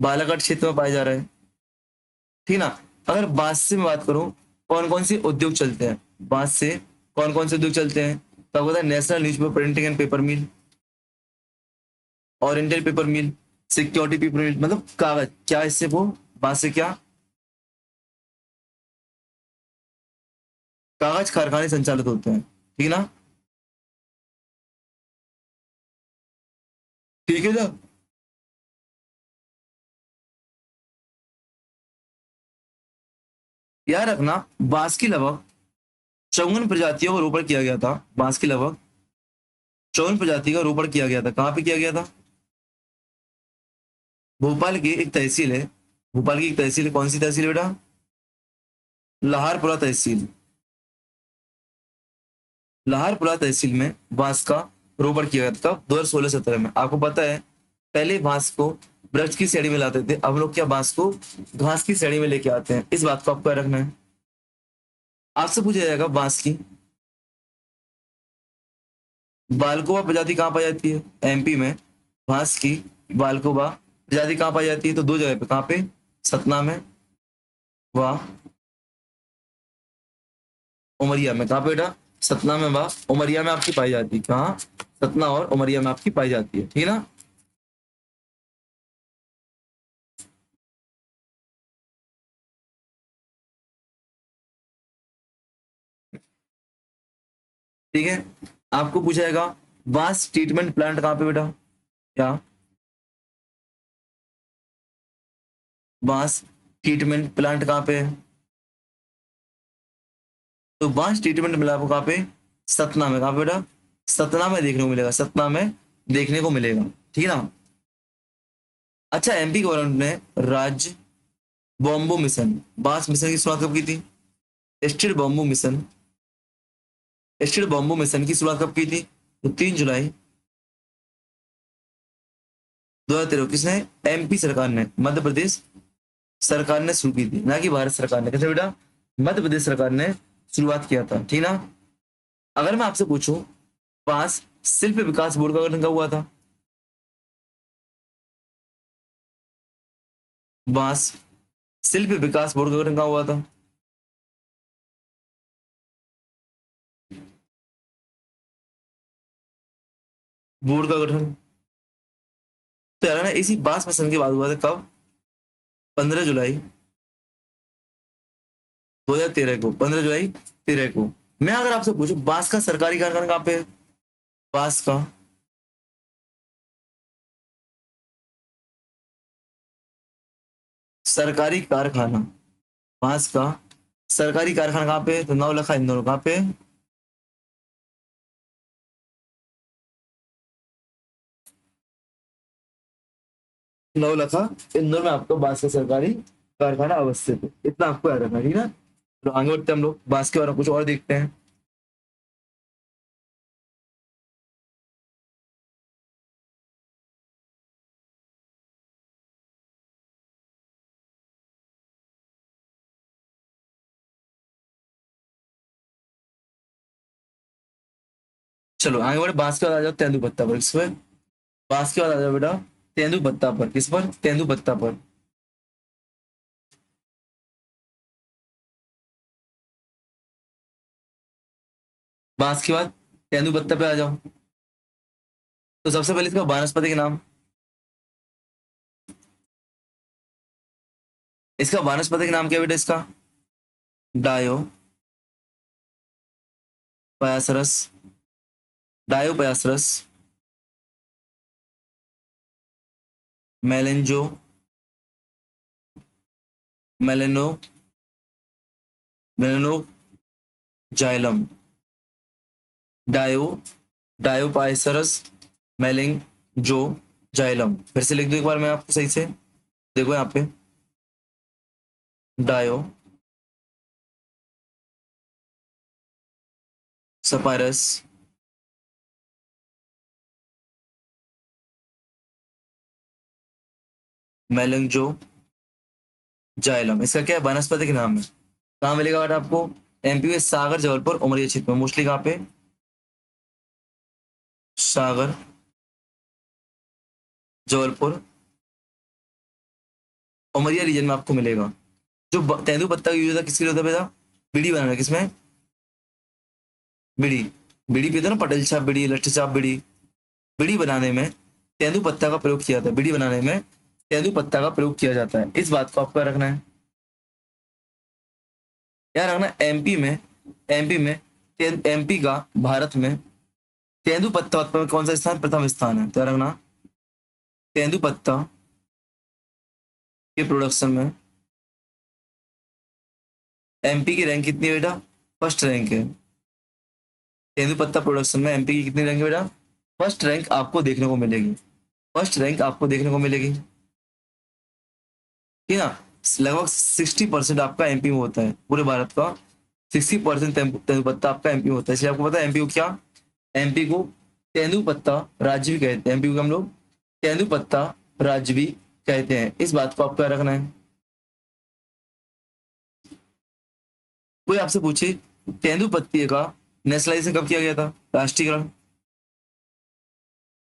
बालाघाट क्षेत्र में पाया जा रहा है, ठीक है ना। अगर बांस से मैं बात करूं कौन कौन से उद्योग चलते हैं, बांस से कौन कौन से उद्योग चलते हैं, तो आपको national newspaper printing and paper mill, oriental paper mill, security people मतलब कागज, क्या इससे वो बांस से क्या, कागज कारखाने संचालित होते हैं, ठीक ना, ठीक है ना। याद रखना, बांस की लगभग 54 प्रजातियों का रोपण किया गया था, बांस की लगभग 54 प्रजाति का रोपण किया गया था, कहाँ पे किया गया था, भोपाल की एक तहसील है, भोपाल की एक तहसील है, कौन सी तहसील है बेटा, लाहौरपुरा तहसील, लाहौरपुरा तहसील में बांस का रोपण किया गया था कब, 2016-17 में। आपको पता है पहले बांस को वृक्ष की श्रेणी में लाते थे, अब लोग क्या बांस को घास की श्रेणी में लेके आते हैं, इस बात को आपको याद रखना है। आपसे पूछा जाएगा बांस की बालकोबा प्रजाति कहाँ पाई जाती है, एमपी में बांस की बालकोबा प्रजाति कहाँ पाई जाती है, तो दो जगह पे, कहाँ पे, सतना में, वाह, उमरिया में, कहाँ पे बेटा, सतना में वाह, उमरिया में आपकी पाई जाती है, कहाँ, सतना और उमरिया में आपकी पाई जाती है, ठीक है ना। ठीक है, आपको पूछा जाएगा बांस ट्रीटमेंट प्लांट कहाँ पे बेटा, क्या, बांस ट्रीटमेंट प्लांट कहाँ पे है, तो बांस ट्रीटमेंट मिला आपको कहाँ पे, सतना में, कहाँ पे बेटा, सतना में देखने को मिलेगा, सतना में देखने को मिलेगा, ठीक है ना। अच्छा, एमपी गवर्नमेंट ने राज्य बॉम्बो मिशन, बांस मिशन की शुरुआत कब की थी, स्टेट बॉम्बो मिशन, स्टेट बॉम्बो मिशन की शुरुआत कब की थी, तो 3 जुलाई 2013, किसने, एमपी सरकार ने, मध्य प्रदेश सरकार ने शुरू की थी, ना कि भारत सरकार ने, कैसे बेटा, मध्य प्रदेश सरकार ने शुरुआत किया था, ठीक ना। अगर मैं आपसे पूछूं बांस शिल्प विकास बोर्ड का गठन कब हुआ था, बांस शिल्प विकास बोर्ड का गठन कब हुआ था, बोर्ड का गठन, तो यार ना इसी बांस मिशन की बात हुआ था कब, 15 जुलाई 2013 को, 15 जुलाई 13 को। मैं अगर आपसे पूछूं बांस का सरकारी कारखाना कहाँ पे है, बांस का सरकारी कारखाना, बांस का सरकारी कारखाना कहाँ पे है, तो नवलखा इंदौर, कहाँ पे है? नवलखा इंदौर में आपका बांस का सरकारी कारखाना अवस्थित है, इतना आपको याद रखना, ठीक है ना। तो आगे बढ़ते हैं हम लोग, बांस के बारे में कुछ और देखते हैं। चलो आगे बढ़े, बांस के बाद आ जाओ तेंदुपत्ता पर, किस पर, बांस के बाद आ जाओ बेटा तेंदुपत्ता पर, किस पर, तेंदुपत्ता पर। बांस के बाद तेंदुपत्ता पे आ जाओ, तो सबसे पहले इसका वानस्पतिक नाम, इसका वानस्पतिक नाम क्या है बेटा, इसका डायो पयासरस, डायो पयासरस, मेलेंजो, मेलेनो, मेलेनो जाइलम, डायो, डायोपाइसरस, मेलिंग, जो, जाइलम। फिर से लिख दो एक बार मैं आपको सही से, देखो यहाँ पे, डायो सपायरस, मेलिंग, जो, जाइलम, इसका क्या है वनस्पतिक नाम है। कहाँ मिलेगा बेटा आपको, एमपी में सागर, जबलपुर, उमरिया क्षेत्र में, मोस्टली कहाँ पे, सागर, जबलपुर, उमरिया रीजन में आपको मिलेगा। जो तेंदुपत्ता का यूज होता है किसके लिए होता है बेटा, बीड़ी बनाना, किसमें, बीड़ी, बीड़ी पीते हो ना, पटेल छाप बीड़ी, लट्ठे छाप बीड़ी, बीड़ी बनाने में तेंदुपत्ता का प्रयोग किया जाता है, बीड़ी बनाने में तेंदुपत्ता का प्रयोग किया जाता है। इस बात को आपको याद रखना है। याद रखना एमपी में एमपी का भारत में तेंदुपत्ता उत्पादन में कौन सा स्थान, प्रथम स्थान है। तो याद रखना तेंदुपत्ता के प्रोडक्शन में एमपी की रैंक कितनी है बेटा, फर्स्ट रैंक है। तेंदुपत्ता प्रोडक्शन में एमपी की कितनी रैंक है बेटा, फर्स्ट रैंक आपको देखने को मिलेगी, फर्स्ट रैंक आपको देखने को मिलेगी, ठीक है ना। लगभग 60% आपका एमपी में होता है, पूरे भारत का 60% तेंदुपत्ता आपका एमपी में होता है। इसलिए आपको पता है एमपी को क्या, एमपी को तेंदुपत्ता राज्य भी कहते हैं, एमपी को हम लोग तेंदुपत्ता राज्य भी कहते हैं। इस बात को आपको याद रखना है। कोई आपसे पूछे तेंदुपत्ते का नेशनलाइजेशन कब किया गया था, राष्ट्रीयकरण,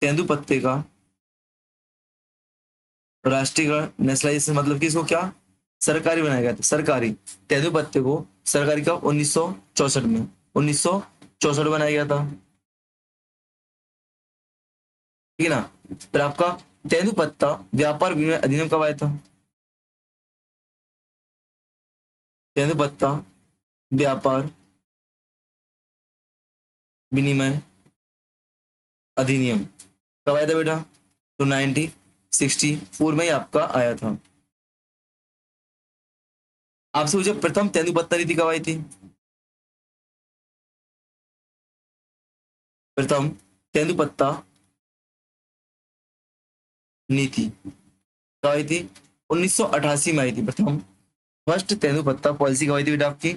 तेंदुपत्ते का राष्ट्रीयकरण नेशनलाइजेशन मतलब कि इसको क्या सरकारी बनाया गया था, सरकारी। तेंदुपत्ते को सरकारी का 1964 में, 1964 बनाया गया था, ठीक है ना। फिर आपका तेंदुपत्ता व्यापार विनिमय अधिनियम कब आया था, तेंदुपत्ता व्यापार विनिमय अधिनियम कब आया था बेटा, तो 1964 में ही आपका आया था। आपसे पूछे प्रथम तेंदुपत्ता नीति कब आई थी, प्रथम तेंदुपत्ता नीति कब आई थी, 1988 में आई थी। प्रथम फर्स्ट तेंदुपत्ता पॉलिसी कब आई थी बेटा आपकी,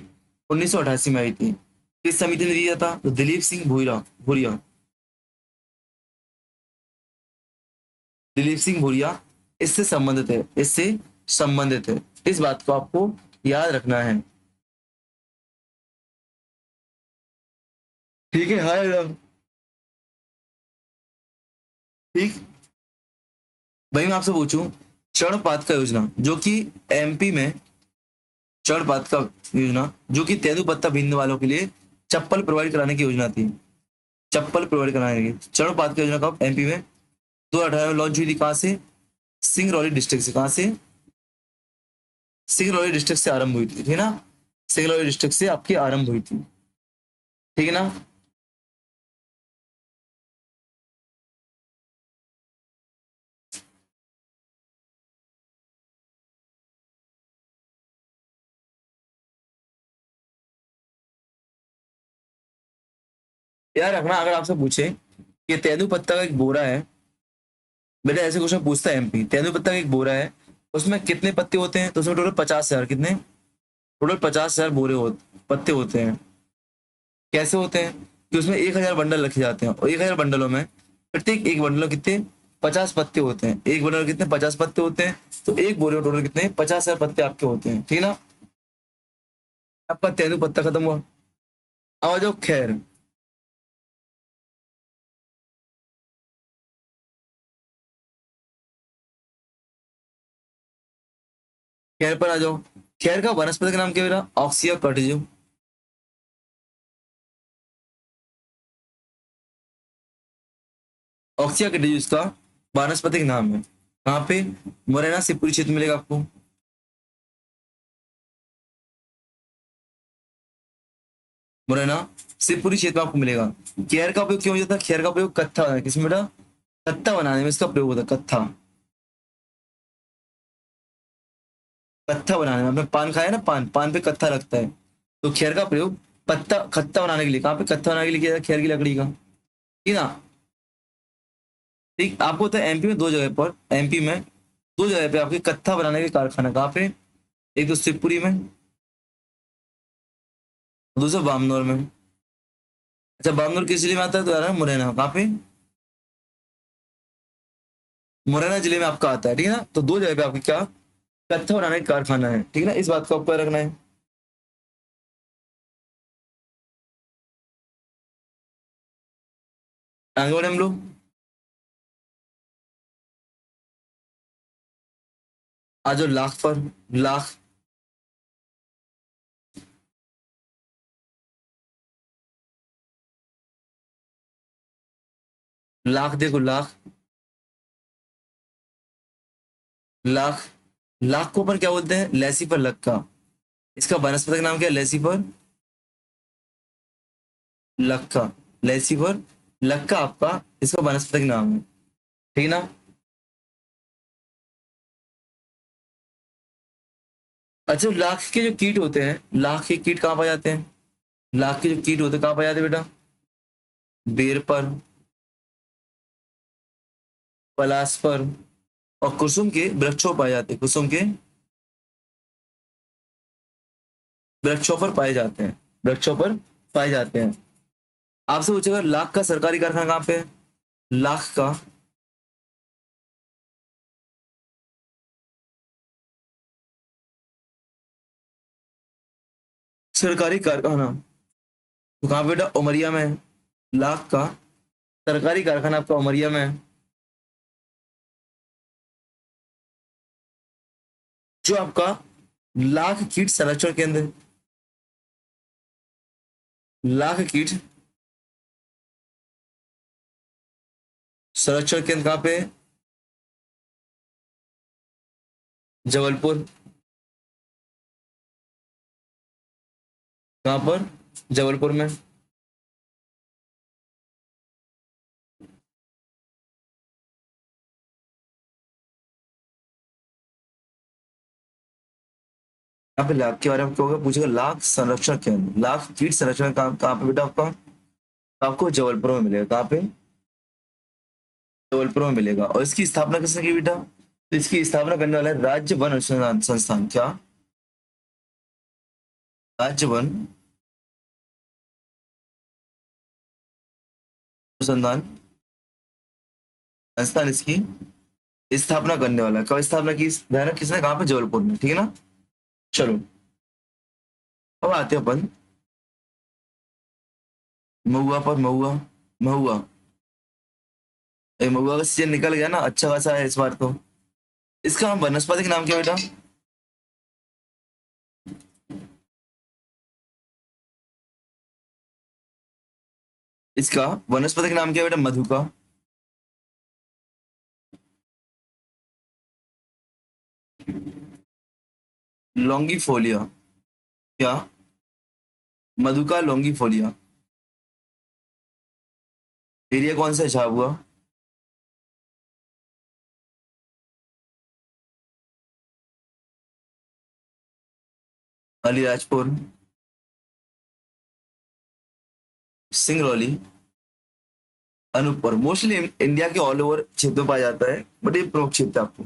1988 में आई थी। किस समिति ने दिया था, तो दिलीप सिंह भूरिया भूरिया दिलीप सिंह भूरिया इससे संबंधित है, इससे संबंधित है। इस बात को आपको याद रखना है, ठीक है। हाँ मैडम, ठीक। भाई मैं आपसे पूछूं चरणपात का योजना जो कि एमपी में, चरणपात का योजना जो कि तेंदुपत्ता बीनने वालों के लिए चप्पल प्रोवाइड कराने की योजना थी, चप्पल प्रोवाइड कराने की चरणपात की योजना कब एमपी में 2018 में लॉन्च हुई थी, कहां से, सिंगरौली डिस्ट्रिक्ट से, कहां से, सिंगरौली डिस्ट्रिक्ट से आरंभ हुई थी, ठीक है ना, सिंगरौली डिस्ट्रिक्ट से आपकी आरंभ हुई थी, ठीक है ना। यार रखना अगर आपसे पूछे कि तेंदुपत्ता का एक बोरा है, बेटा ऐसे क्वेश्चन पूछता है एमपी, तेंदुपत्ता का एक बोरा है उसमें कितने पत्ते होते हैं, तो उसमें टोटल 50,000, कितने, टोटल 50,000 पत्ते होते हैं। कैसे होते हैं कि उसमें 1,000 बंडल रखे जाते हैं और 1,000 बंडलों में प्रत्येक एक बंडल में कितने 50 पत्ते होते हैं, एक बंडल में कितने 50 पत्ते होते हैं, तो एक बोरे में टोटल कितने 50,000 पत्ते आपके होते हैं, ठीक है ना। आपका तेंदुपत्ता खत्म हुआ। अब आ जाओ खैर, खैर पर आ जाओ। खैर का वनस्पति का नाम क्या है मेरा, ऑक्सिया कर्टिजम। ऑक्सिया कर्टिजम इसका वानस्पतिक नाम है। कहाँ पे, मुरैना शिवपुरी क्षेत्र मिलेगा आपको, मुरैना शिवपुरी क्षेत्र में आपको मिलेगा। केयर का उपयोग क्यों हो जाता है, खेर का उपयोग कत्था, किसमें बेटा, कत्था बनाने में इसका प्रयोग होता है, कत्था, कत्था बनाने में। आपने पान खाया ना, पान पान पे कत्था लगता है, तो खेर का प्रयोग पत्ता खत्ता बनाने के लिए, कहाँ पे कत्था बनाने के लिए किया जाता है, खेर की लकड़ी का, ठीक है ना। ठीक, आपको होता है एमपी में दो जगह पर, एमपी में दो जगह पे आपके कत्था बनाने के कारखाना, कहाँ पे, एक तो शिवपुरी में, दूसरा बामनौर में। अच्छा बामनौर किस जिले में आता है, तो यार मुरैना, कहाँ पे, मुरैना जिले में आपका आता है, ठीक है ना। तो दो जगह पे आपके क्या कत्था बनाने का कारखाना है, ठीक है ना। इस बात को आपको याद रखना है। आगे बढ़े हम लोग, आज लाख पर, लाख, लाख देखो लाख, लाख, लाख को पर क्या बोलते हैं? लैसी पर लक्का। इसका वनस्पतिक नाम क्या है? लैसी पर लक्का। लैसी पर लक्का आपका इसका वनस्पतिक नाम है, ठीक ना? अच्छा, लाख के जो कीट होते हैं, लाख के कीट कहाँ पाए जाते हैं? लाख के जो कीट होते हैं कहाँ पाए जाते हैं बेटा? बेर पर, पलाश पर, और कुसुम के वृक्षों पर पाए जाते हैं। कुसुम के वृक्षों पर पाए जाते हैं, वृक्षों पर पाए जाते हैं। आपसे पूछेगा लाख का सरकारी कारखाना कहाँ पे है? लाख का सरकारी कारखाना तो कहाँ पे बेटा? उमरिया में है। लाख का सरकारी कारखाना आपका उमरिया में है। जो आपका लाख कीट संरक्षण केंद्र, लाख कीट संरक्षण केंद्र कहाँ पे है? जबलपुर। कहाँ पर? जबलपुर में। यहाँ पे लाख के बारे में क्या होगा? पूछेगा लाख संरक्षण केंद्र, लाख कीट संरक्षण कहाँ कहाँ पे बेटा आपका? आपको जबलपुर में मिलेगा। कहाँ पे? जबलपुर में मिलेगा। और इसकी स्थापना किसने की बेटा? तो इसकी स्थापना करने वाला है राज्य वन अनुसंधान संस्थान। क्या? राज्य वन अनुसंधान संस्थान इसकी स्थापना करने वाला है। कब स्थापना की? ध्यान रख, किसने? कहाँ पे? जबलपुर में, ठीक है ना? चलो, अब आते हैं अपन महुआ पर। महुआ, महुआ, महुआ का सीजन निकल गया ना, अच्छा खासा है इस बार तो। इसका वनस्पतिक नाम क्या बेटा? इसका वनस्पतिक नाम क्या बेटा? मधु का। लॉन्गिफोलिया। क्या? मधु का लॉन्गिफोलिया। एरिया कौन सा है झाबुआ? अलीराजपुर, सिंगरौली, अनूपपुर। मोस्टली इंडिया के ऑल ओवर क्षेत्र में पाया जाता है, बट ये प्रमुख क्षेत्र है आपको,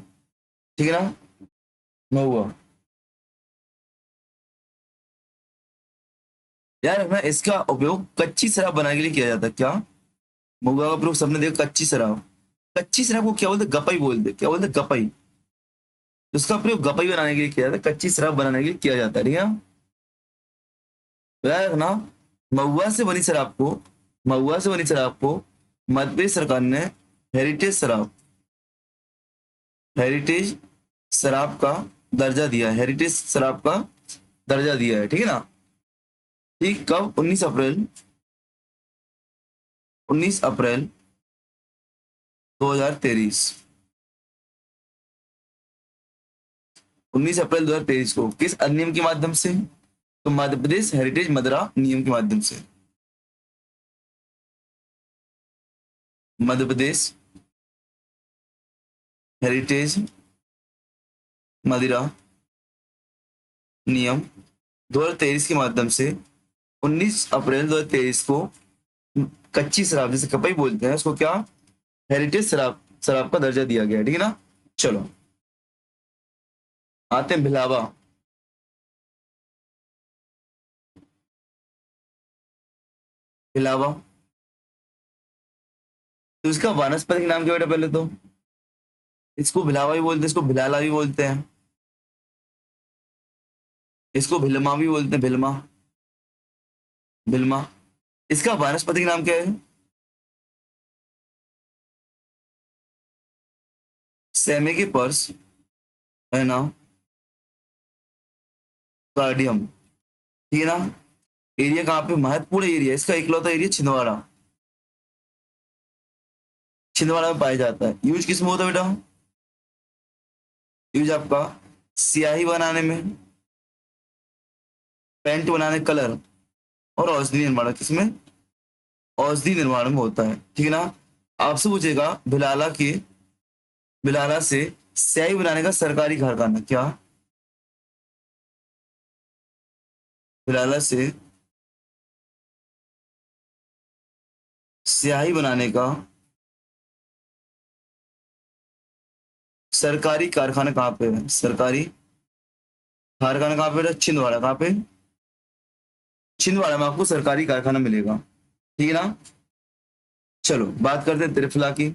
ठीक है ना? महुआ। यार मैं इसका उपयोग कच्ची शराब बनाने के लिए किया जाता है। क्या? महुआ का उपयोग सबने देखा, कच्ची शराब। कच्ची शराब को क्या बोलते हैं? गपई बोलते हैं। क्या बोलते हैं? गपई। तो इसका प्रयोग गपई बनाने के लिए किया जाता है, कच्ची शराब बनाने के लिए किया जाता है, ठीक है? तो याद रखना, महुआ से बनी शराब को, महुआ से बनी शराब को मध्य प्रदेश सरकार ने हेरिटेज शराब, हेरिटेज शराब का दर्जा दिया है। हेरिटेज शराब का दर्जा दिया है, ठीक है ना? ठीक कब? 19 अप्रैल, 19 अप्रैल 2023, 19 अप्रैल 2023 को किस अधिनियम के माध्यम से? तो मध्य प्रदेश हेरिटेज मदरा नियम के माध्यम से। मध्य प्रदेश हेरिटेज मदिरा नियम 2023 के माध्यम से 19 अप्रैल 2023 को कच्ची शराब, जैसे कपई बोलते हैं उसको, क्या? हेरिटेज शराब, शराब का दर्जा दिया गया है, ठीक है ना? चलो, आते हैं भिलावा। भिलावा, तो इसका वानस्पतिक नाम क्या बेटा? पहले तो इसको भिलावा भी बोलते हैं, इसको भिलाला भी बोलते हैं, इसको भिलमा भी बोलते हैं, भिलमा, भिलमा। इसका वानस्पतिक नाम क्या है? सेमे के पर्स है ना, कार्डियम, ठीक है ना? एरिया कहाँ पे? महत्वपूर्ण एरिया, इसका इकलौता एरिया छिंदवाड़ा, छिंदवाड़ा में पाया जाता है। यूज किस में होता है बेटा? यूज आपका स्याही बनाने में, पेंट बनाने कलर, और औषधि निर्माण, किसमें? औषधि निर्माण में होता है, ठीक है ना। आपसे पूछेगा बिलाला से स्याही बनाने का सरकारी कारखाना क्या? बिलाला से स्याही बनाने का सरकारी कारखाना कहाँ पे है? सरकारी कारखाना कहाँ पे है? छिंदवाड़ा। कहाँ पे? छिंदवाड़ा में आपको सरकारी कारखाना मिलेगा, ठीक है ना। चलो बात करते हैं त्रिफला की।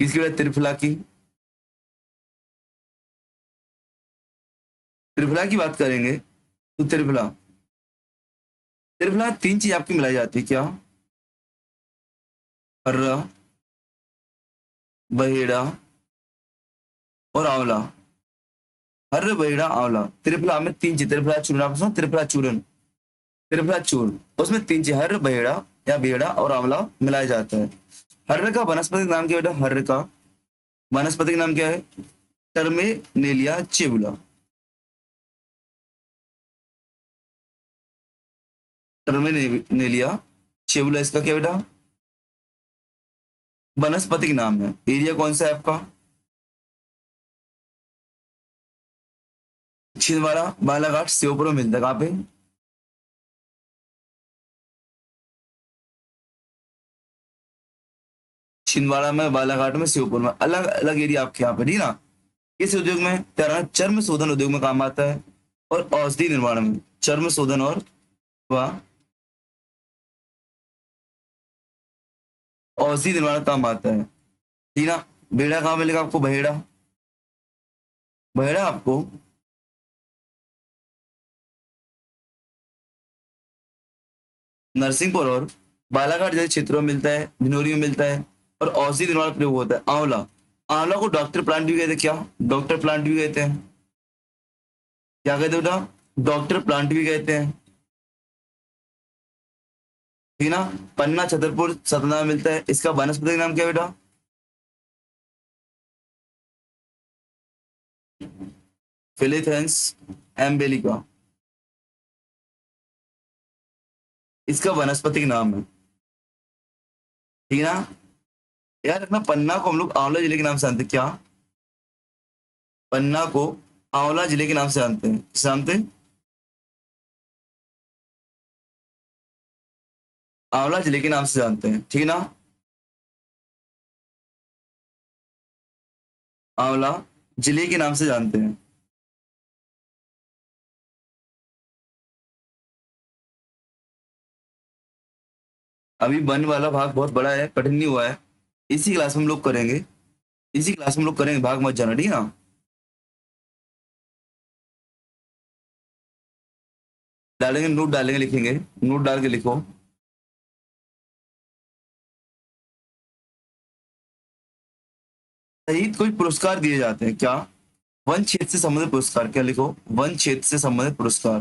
किसकी वजह? त्रिफला की। त्रिफला की बात करेंगे तो त्रिफला त्रिफला तीन चीज आपकी मिलाई जाती है क्या? हर्रा, बहेड़ा और आंवला। हर बहेड़ा आंवला, त्रिफला में तीन चीज, त्रिफला चूर्ण, आप सुनो त्रिफला चूर्ण, त्रिफला चूर्ण, उसमें तीन चीज हर बहेड़ा या बेड़ा और आंवला मिलाया जाता है। हर्र का वनस्पतिक नाम क्या बेटा? हर्र का वनस्पतिक नाम क्या है? टर्मेनेलिया चेबुला। टर्मेनेलिया चेबुला इसका क्या बेटा? वनस्पतिक नाम है। एरिया कौन सा है आपका? छिंदवाड़ा, बालाघाट, श्योपुर में मिलता है। कहाँ पे? छिंदवाड़ा में, बालाघाट में, श्योपुर में, अलग अलग एरिया आपके यहाँ पे, ठीक है ना। इस उद्योग में चर्म शोधन उद्योग में काम आता है, और औषधि निर्माण में, चर्म शोधन और वह औषधि निर्माण का काम आता है, ठीक ना। बेड़ा कहाँ मिलेगा आपको? बहेड़ा, बहेड़ा आपको नरसिंहपुर और बालाघाट जैसे क्षेत्रों में मिलता है, भिनोरी में मिलता है, और औषधि निर्माण प्रयोग होता है। आंवला, आंवला को डॉक्टर प्लांट भी कहते हैं क्या? डॉक्टर प्लांट भी कहते हैं। क्या कहते हैं बेटा? डॉक्टर प्लांट भी कहते हैं, ठीक ना। पन्ना, छतरपुर, सतना में मिलता है। इसका वनस्पति नाम क्या है बेटा? फिलिथेंस एम्बेलिका, इसका वनस्पतिक नाम है, ठीक है ना। याद रखना, पन्ना को हम लोग आंवला जिले के नाम से जानते हैं क्या? पन्ना को आंवला जिले के नाम से जानते हैं। किस नाम से? आंवला जिले के नाम से जानते हैं, ठीक है ना। आंवला जिले के नाम से जानते हैं। अभी वन वाला भाग बहुत बड़ा है, कठिन नहीं हुआ है। इसी क्लास में हम लोग करेंगे, इसी क्लास में हम लोग करेंगे, भाग मत जाना, ठीक है ना। डालेंगे नोट, डालेंगे, लिखेंगे, नोट डाल के लिखो। शहीद कोई पुरस्कार दिए जाते हैं क्या? वन क्षेत्र से संबंधित पुरस्कार, क्या लिखो? वन क्षेत्र से संबंधित पुरस्कार।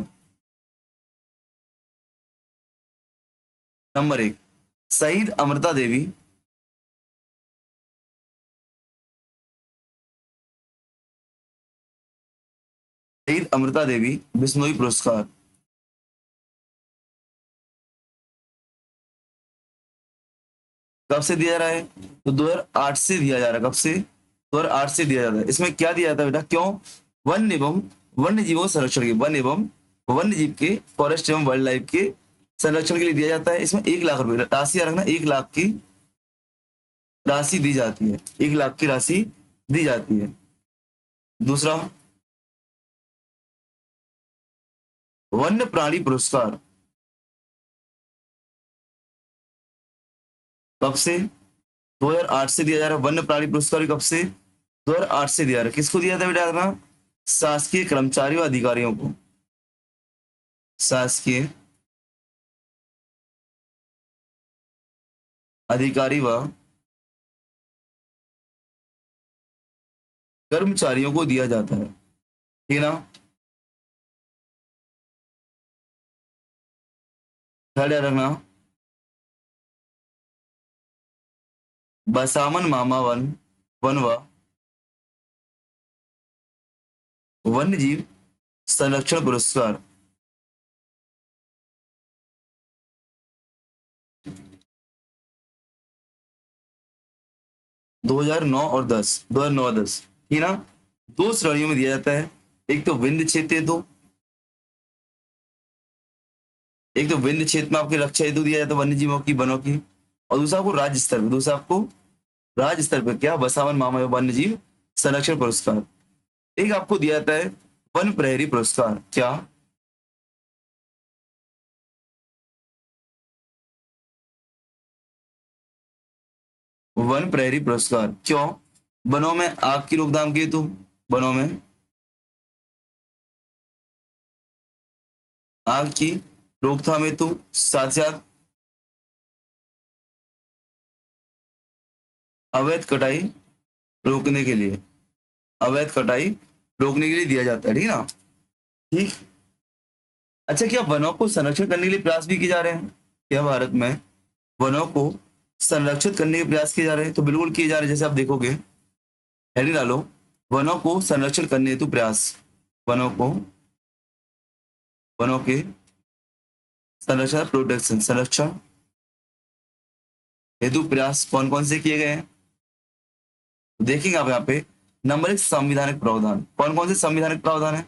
नंबर एक, शहीद अमृता देवी, शहीद अमृता देवी बिश्नोई पुरस्कार। कब से दिया जा रहा है? तो 2008 से दिया जा रहा है। कब से? 2008 से दिया जाता है। इसमें क्या दिया जाता है बेटा? क्यों? वन एवं वन्य जीवों संरक्षण के, वन एवं वन्य जीव के, फॉरेस्ट एवं वाइल्ड लाइफ के संरक्षण के लिए दिया जाता है। इसमें 1 लाख रुपए राशि याद रखना, 1 लाख की राशि दी जाती है, 1 लाख की राशि दी जाती है। दूसरा, वन्य प्राणी पुरस्कार। कब से? 2008 से दिया जा रहा है वन्य प्राणी पुरस्कार। कब से? 2008 से दिया जा रहा है। किसको दिया था बेटा? याद रखना, शासकीय कर्मचारियों व अधिकारियों को, शासकीय अधिकारी व कर्मचारियों को दिया जाता है, ठीक है ना। थर्ड याद रखना, बसामन मामा वन, वनवा वन्य जीव संरक्षण पुरस्कार 2009 और 10, 2009 और 10, ठीक ना। दो श्रेणियों में दिया जाता है, एक तो विंध्य क्षेत्र हेतु, एक तो विंध्य क्षेत्र में आपकी रक्षा हेतु दिया जाता है वन्य जीवों की, वनों की, और दूसरा आपको राज्य स्तर पे, दूसरा आपको राज्य स्तर पे क्या, बसावन मामला वन्य जीव संरक्षण पुरस्कार। एक आपको दिया जाता है वन प्रहरी पुरस्कार, क्या, वन प्रहरी पुरस्कार क्यों, वनों में आग की रोकथाम के हेतु, वनों में आग की रोकथाम हेतु, साथ साथ अवैध कटाई रोकने के लिए, अवैध कटाई रोकने के लिए दिया जाता है, ठीक ना। ठीक। अच्छा, क्या वनों को संरक्षण करने के लिए प्रयास भी किए जा रहे हैं, क्या भारत में वनों को संरक्षित करने के प्रयास किए जा रहे हैं? तो बिल्कुल किए जा रहे हैं, जैसे आप देखोगे, हेडिंग डालो, वनों को संरक्षण करने हेतु प्रयास, वनों को, वनों के संरक्षण, प्रोटेक्शन, संरक्षण हेतु प्रयास कौन कौन से किए गए हैं? देखेंगे आप यहाँ पे, नंबर एक, संविधानिक प्रावधान, कौन कौन से संविधानिक प्रावधान है?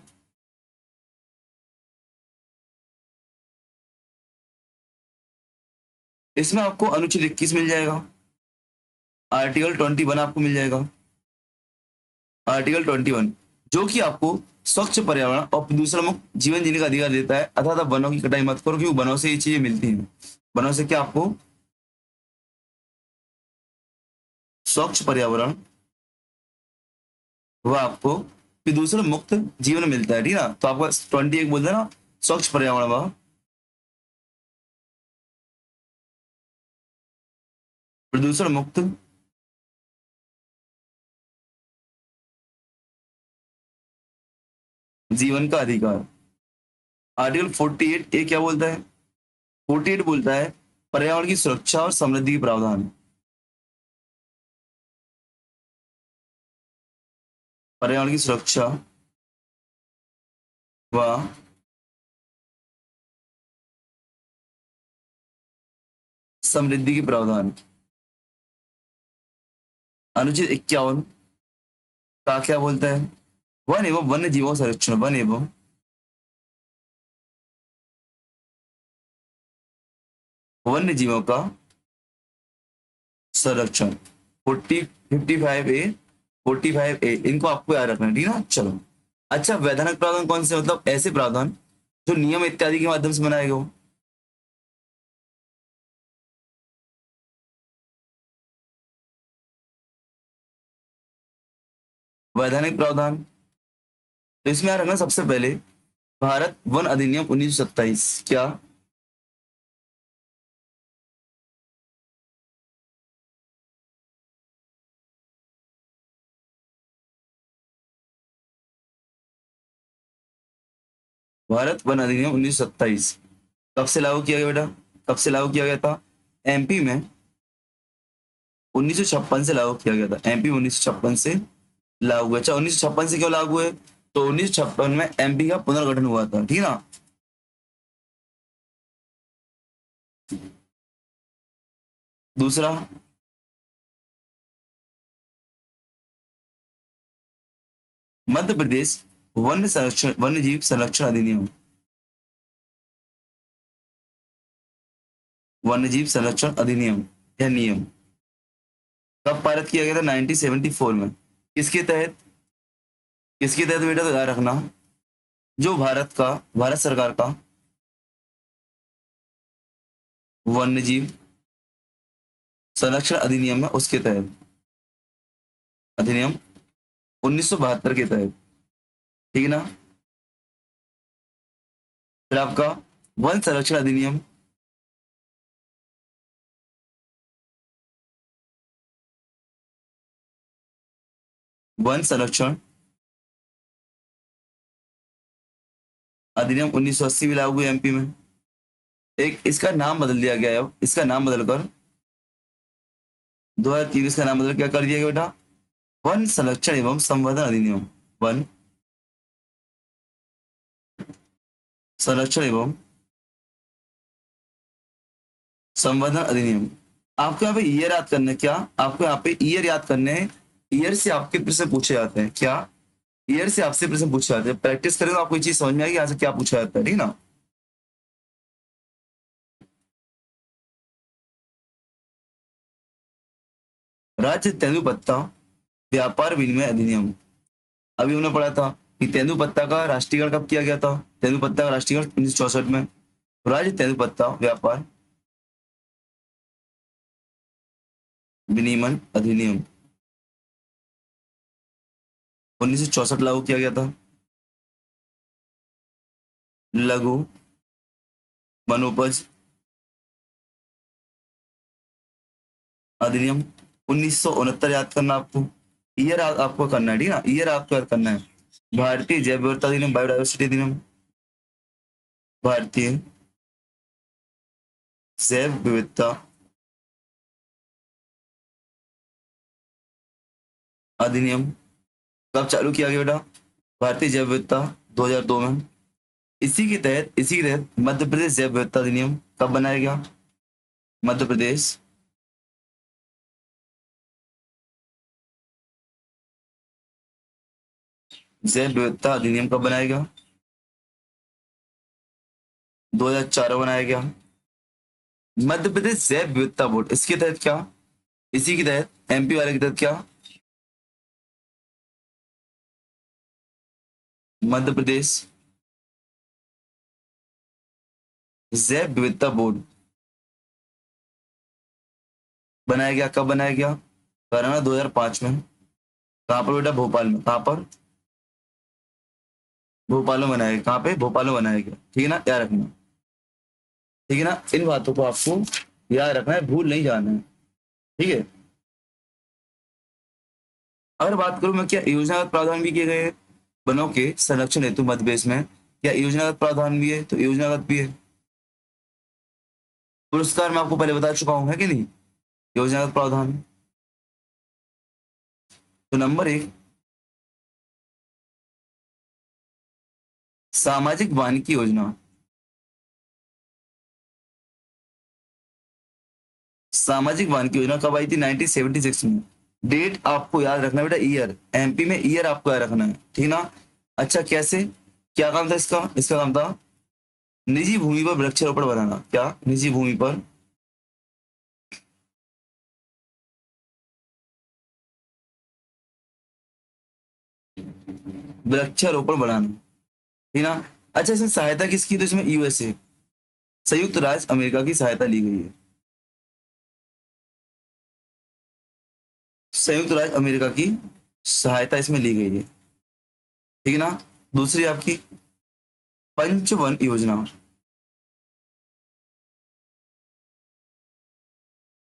इसमें आपको अनुच्छेद 21 मिल जाएगा, आर्टिकल 21 आपको मिल जाएगा, आर्टिकल 21, जो कि आपको स्वच्छ पर्यावरण और प्रदूषण मुक्त जीवन जीने का अधिकार देता है, अर्थात आप वनों की कटाई मत करो, क्योंकि वनों से ये चीजें मिलती हैं। वनों से क्या आपको स्वच्छ पर्यावरण व आपको प्रदूषण मुक्त जीवन मिलता है, ठीक ना। तो आपका 21 बोलते हैं ना, स्वच्छ पर्यावरण व प्रदूषण मुक्त जीवन का अधिकार। आर्टिकल 48 ए क्या बोलता है? 48 बोलता है पर्यावरण की सुरक्षा और समृद्धि के प्रावधान, पर्यावरण की सुरक्षा व समृद्धि के प्रावधान। अनुच्छेद 51 का क्या बोलता है? वन एवं वन्य जीवों का संरक्षण, वन एवं वन्य जीवों का संरक्षण। 45 ए इनको आपको याद रखना है, ठीक है ना। चलो, अच्छा, वैधानिक प्रावधान कौन से, मतलब ऐसे प्रावधान जो नियम इत्यादि के माध्यम से बनाए गए हो। वैधानिक प्रावधान, तो इसमें याद रखना सबसे पहले भारत वन अधिनियम 1927, क्या, भारत वन अधिनियम 1927 कब से लागू किया गया बेटा, कब से लागू किया गया था? एमपी में 1956 से लागू किया गया था, एमपी में 1956 से लागू हुआ। अच्छा, 1956 से क्यों लागू हुए? तो 1956 में एमपी का पुनर्गठन हुआ था, ठीक है ना। दूसरा, मध्य प्रदेश वन्य संरक्षण, वन्य जीव संरक्षण अधिनियम, वन्य जीव संरक्षण अधिनियम या नियम कब पारित किया गया था? 1974 में। किसके तहत, किसके तहत बेटा, तो याद रखना, जो भारत का, भारत सरकार का वन्य जीव संरक्षण अधिनियम है, उसके तहत, अधिनियम 1972 के तहत, ठीक है ना। फिर आपका वन संरक्षण अधिनियम, वन संरक्षण अधिनियम 1980 भी लागू हुआ एमपी में। एक इसका नाम बदल दिया गया है, अब इसका नाम बदलकर 2023 का नाम बदल क्या कर दिया गया बेटा? वन संरक्षण एवं संवर्धन अधिनियम, वन संरक्षण एवं संवर्धन अधिनियम। आपको यहाँ पे ईयर याद करना है, क्या आपको यहाँ पे ईयर याद करने हैं। ईयर से आपके प्रश्न पूछे जाते हैं, क्या ईयर से आपसे प्रश्न पूछे जाते हैं। प्रैक्टिस करें तो आपको ये चीज समझ में आएगी यहाँ से क्या पूछा जाता है, ठीक ना। राज्य तेंदुपत्ता व्यापार विनिमय अधिनियम। अभी हमने पढ़ा था कि तेंदुपत्ता का राष्ट्रीयकरण कब किया गया था। तेंदुपत्ता का राष्ट्रीयकरण 1964 में। राज्य तेंदुपत्ता व्यापार विनिमय अधिनियम 1964 लागू किया गया था। लघु वनोपज अधिनियम 1969 याद करना आपको। ईयर आपको करना है, ठीक है, ईयर आपको याद करना है। भारतीय जैव विविधता अधिनियम, बायोडाइवर्सिटी अधिनियम, भारतीय जैव विविधता अधिनियम कब चालू किया गया बेटा। भारतीय जैव विविधता 2002 में। इसी के तहत मध्य प्रदेश जैव विविधता अधिनियम कब बनाया गया। मध्य प्रदेश जैव विविधता अधिनियम कब बनाया गया। 2004 में बनाया गया। मध्य प्रदेश जैव विविधता बोर्ड, इसके तहत क्या, इसी के तहत एमपी वाले के तहत क्या, मध्य प्रदेश जैव विविधता बोर्ड बनाया गया। कब बनाया गया, कराना 2005 में। कहाँ पर बेटा, भोपाल में। कहाँ पर, भोपाल में बनाया गया। कहाँ पे, भोपाल में बनाया गया, ठीक है ना, याद रखना। ठीक है ना, इन बातों को आपको याद रखना है, भूल नहीं जाना है, ठीक है। अगर बात करूं मैं, क्या योजनागत प्रावधान भी किए गए हैं वनों के संरक्षण हेतु मध्य प्रदेश में। क्या योजनागत प्रावधान भी है, तो योजनागत भी है। पुरस्कार मैं आपको पहले बता चुका हूं, है कि नहीं, योजनागत प्रावधान। तो नंबर एक, सामाजिक वानिकी योजना। सामाजिक वानिकी योजना कब आई थी, 1976 में। डेट आपको याद रखना है बेटा, ईयर, एमपी में ईयर आपको याद रखना है, ठीक ना। अच्छा, कैसे, क्या काम था इसका, इसका काम था निजी भूमि पर वृक्षारोपण बनाना। क्या, निजी भूमि पर वृक्षारोपण बनाना, ठीक ना। अच्छा, इसमें सहायता किसकी, तो इसमें यूएसए, संयुक्त राज्य अमेरिका की सहायता ली गई है। संयुक्त राज्य अमेरिका की सहायता इसमें ली गई है, ठीक है ना। दूसरी आपकी पंचवन योजना।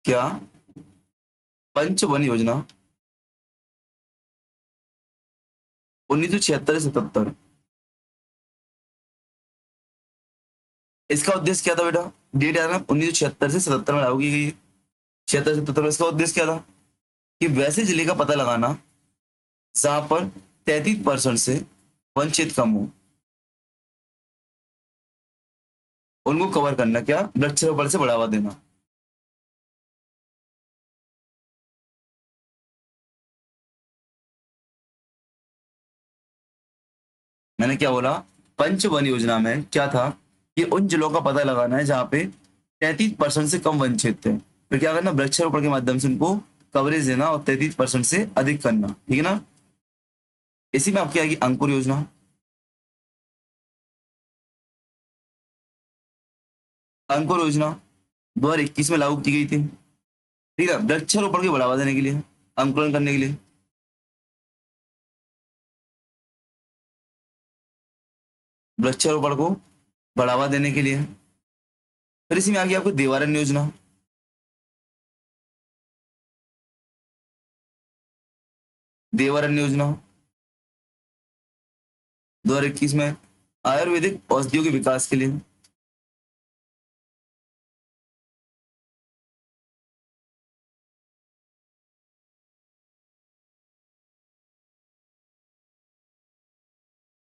क्या, पंचवन योजना 1976 से 77। इसका उद्देश्य क्या था बेटा, डेट याद रखना, 1976 से 77 में लागू की गई है। 76 से 77 में इसका उद्देश्य क्या था, कि वैसे जिले का पता लगाना जहां पर 33% से वंचित कम हो, उनको कवर करना। क्या, वृक्षारोपण से बढ़ावा देना। मैंने क्या बोला, पंचवन योजना में क्या था, कि उन जिलों का पता लगाना है जहाँ पे 33% से कम वंचित थे, फिर क्या करना, वृक्षारोपण के माध्यम से उनको कवरेज देना और 33% से अधिक करना, ठीक है ना। इसी में आपकी आएगी अंकुर योजना। अंकुर योजना 2021 में लागू की गई थी, ठीक है, वृक्षारोपण को बढ़ावा देने के लिए, अंकुरण करने के लिए। वृक्षारोपण को बढ़ावा देने के लिए। फिर इसी में आ गई आपको देवारण्य योजना। देवारण्य योजना 2021 में आयुर्वेदिक औषधियों के विकास के लिए।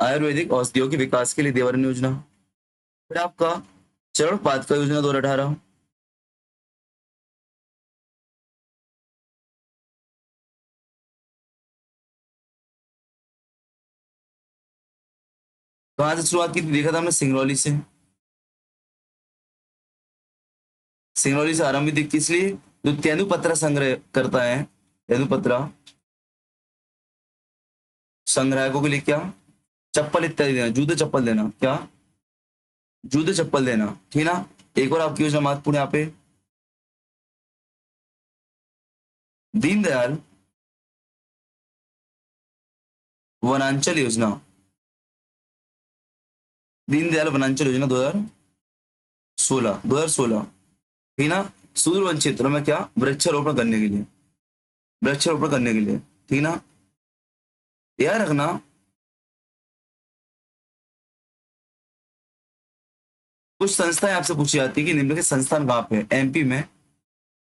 आयुर्वेदिक औषधियों के विकास के लिए देवरन योजना। फिर आपका चरण पादुका योजना 2018। कहाँ से शुरुआत की थी, देखा था हमने सिंगरौली से। सिंगरौली से आरंभ थी, किस लिए? जो तेंदुपत्ता संग्रह करता है, तेंदुपत्ता संग्राहकों के लिए क्या? चप्पल इत्यादि देना, जूते चप्पल देना, क्या? जूते चप्पल देना, ठीक ना। एक और आपकी योजना महत्वपूर्ण यहाँ पे, दीनदयाल वनांचल योजना। दीनदयाल वनांचल योजना 2016, ठीक ना। सुदूरवन क्षेत्रों में क्या? वृक्षारोपण करने के लिए, वृक्षारोपण करने के लिए, ठीक ना। याद रखना, कुछ संस्थाएं आपसे पूछी जाती है कि निम्नलिखित संस्थान कहाँ पे है? एमपी में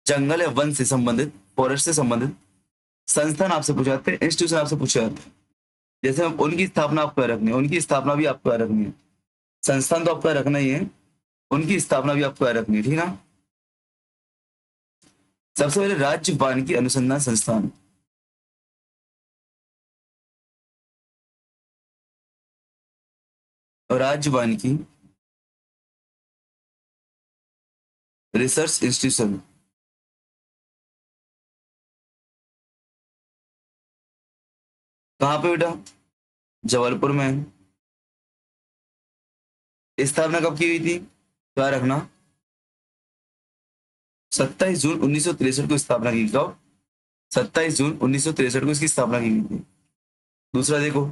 जंगल या वन से संबंधित, फॉरेस्ट से संबंधित संस्थान आपसे पूछे जाते हैं, इंस्टीट्यूशन आपसे पूछे जाते हैं। जैसे हम उनकी स्थापना आपको रखनी है, उनकी स्थापना भी आपको रखनी है। संस्थान तो आपका रखना ही है, उनकी स्थापना भी आपको रखनी है, ठीक ना। सबसे पहले राज्य वानिकी अनुसंधान संस्थान, और राज्य वानिकी रिसर्च इंस्टीट्यूशन कहाँ पे बेटा? जबलपुर में है। स्थापना कब की हुई थी? क्या रखना, 27 जून 1963 को स्थापना की। कब? 27 जून 1963 को इसकी स्थापना की गई थी। दूसरा देखो,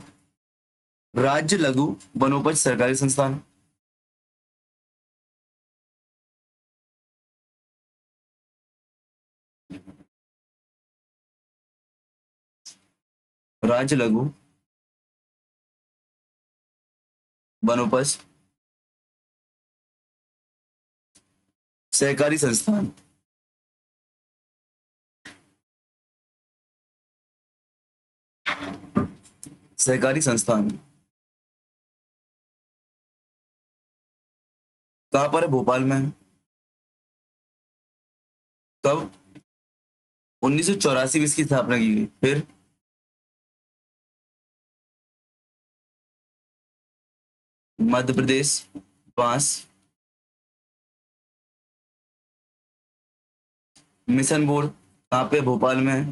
राज्य लघु वनोपज सरकारी संस्थान, राज्य लघु वनोपज सहकारी संस्थान, सहकारी संस्थान कहाँ पर है? भोपाल में है। कब? 1984 में इसकी स्थापना की गई। फिर मध्य प्रदेश बांस मिशन बोर्ड कहाँ पे? भोपाल में है।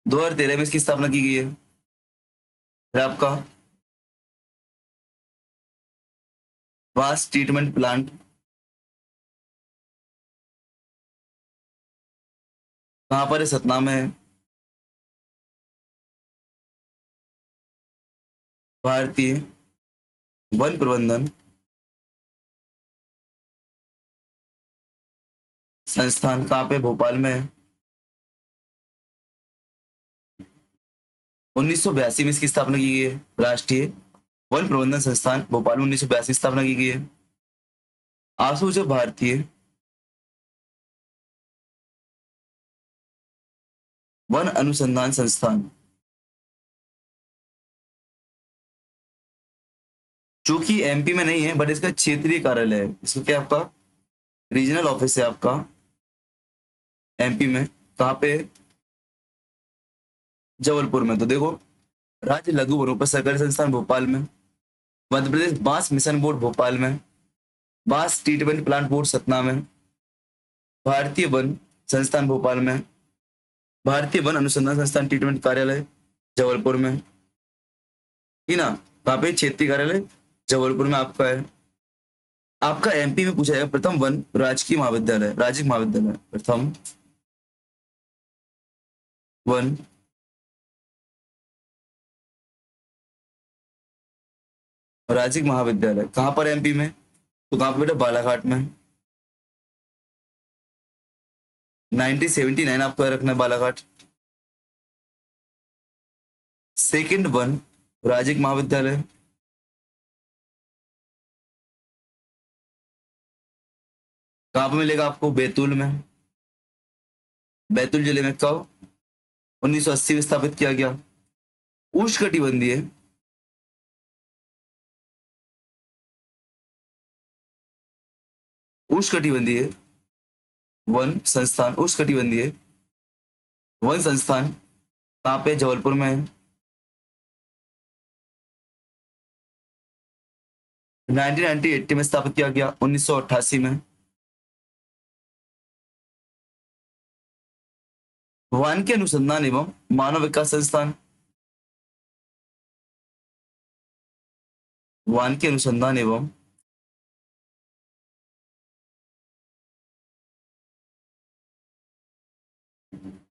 2013 में इसकी स्थापना की गई है। फिर आपका बांस ट्रीटमेंट प्लांट कहाँ पर है? सतना में है। भारतीय वन प्रबंधन संस्थान कहाँ पे? भोपाल में है। 1982 में इसकी स्थापना की गई है। राष्ट्रीय वन प्रबंधन संस्थान भोपाल में 1982 स्थापना की गई है। आपसे पूछो भारतीय वन अनुसंधान संस्थान, जो कि एमपी में नहीं है बट इसका क्षेत्रीय कार्यालय है। इसका क्या आपका रीजनल ऑफिस है आपका एमपी में, कहाँ पे? जबलपुर में। तो देखो, राज्य लघु वनोपज सहकारी संस्थान भोपाल में, मध्य प्रदेश बांस मिशन बोर्ड भोपाल में, बांस ट्रीटमेंट प्लांट बोर्ड सतना में, भारतीय वन संस्थान भोपाल में, भारतीय वन अनुसंधान संस्थान ट्रीटमेंट कार्यालय जबलपुर में, ठीक ना। कहाँ पे? क्षेत्रीय कार्यालय जबलपुर में आपका है। आपका एमपी में पूछा जाएगा प्रथम वन राजकीय महाविद्यालय, राजकीय महाविद्यालय, प्रथम वन राजकीय महाविद्यालय कहाँ पर एमपी में? तो कहाँ पे बेटा? बालाघाट में। 1979 आपको याद रखना है, बालाघाट। सेकंड वन राजकीय महाविद्यालय कहाँ पे मिलेगा आपको? बैतूल में। बैतूल जिले में। कब? 1980 में स्थापित किया गया। उष्णकटिबंधीय उष्णकटिबंधीय वन संस्थान, उष्णकटिबंधीय वन संस्थान कहाँ पे? जबलपुर में है। 1980 में स्थापित किया गया, 1988 में। वानिकी अनुसंधान एवं मानव विकास संस्थान, वानिकी अनुसंधान एवं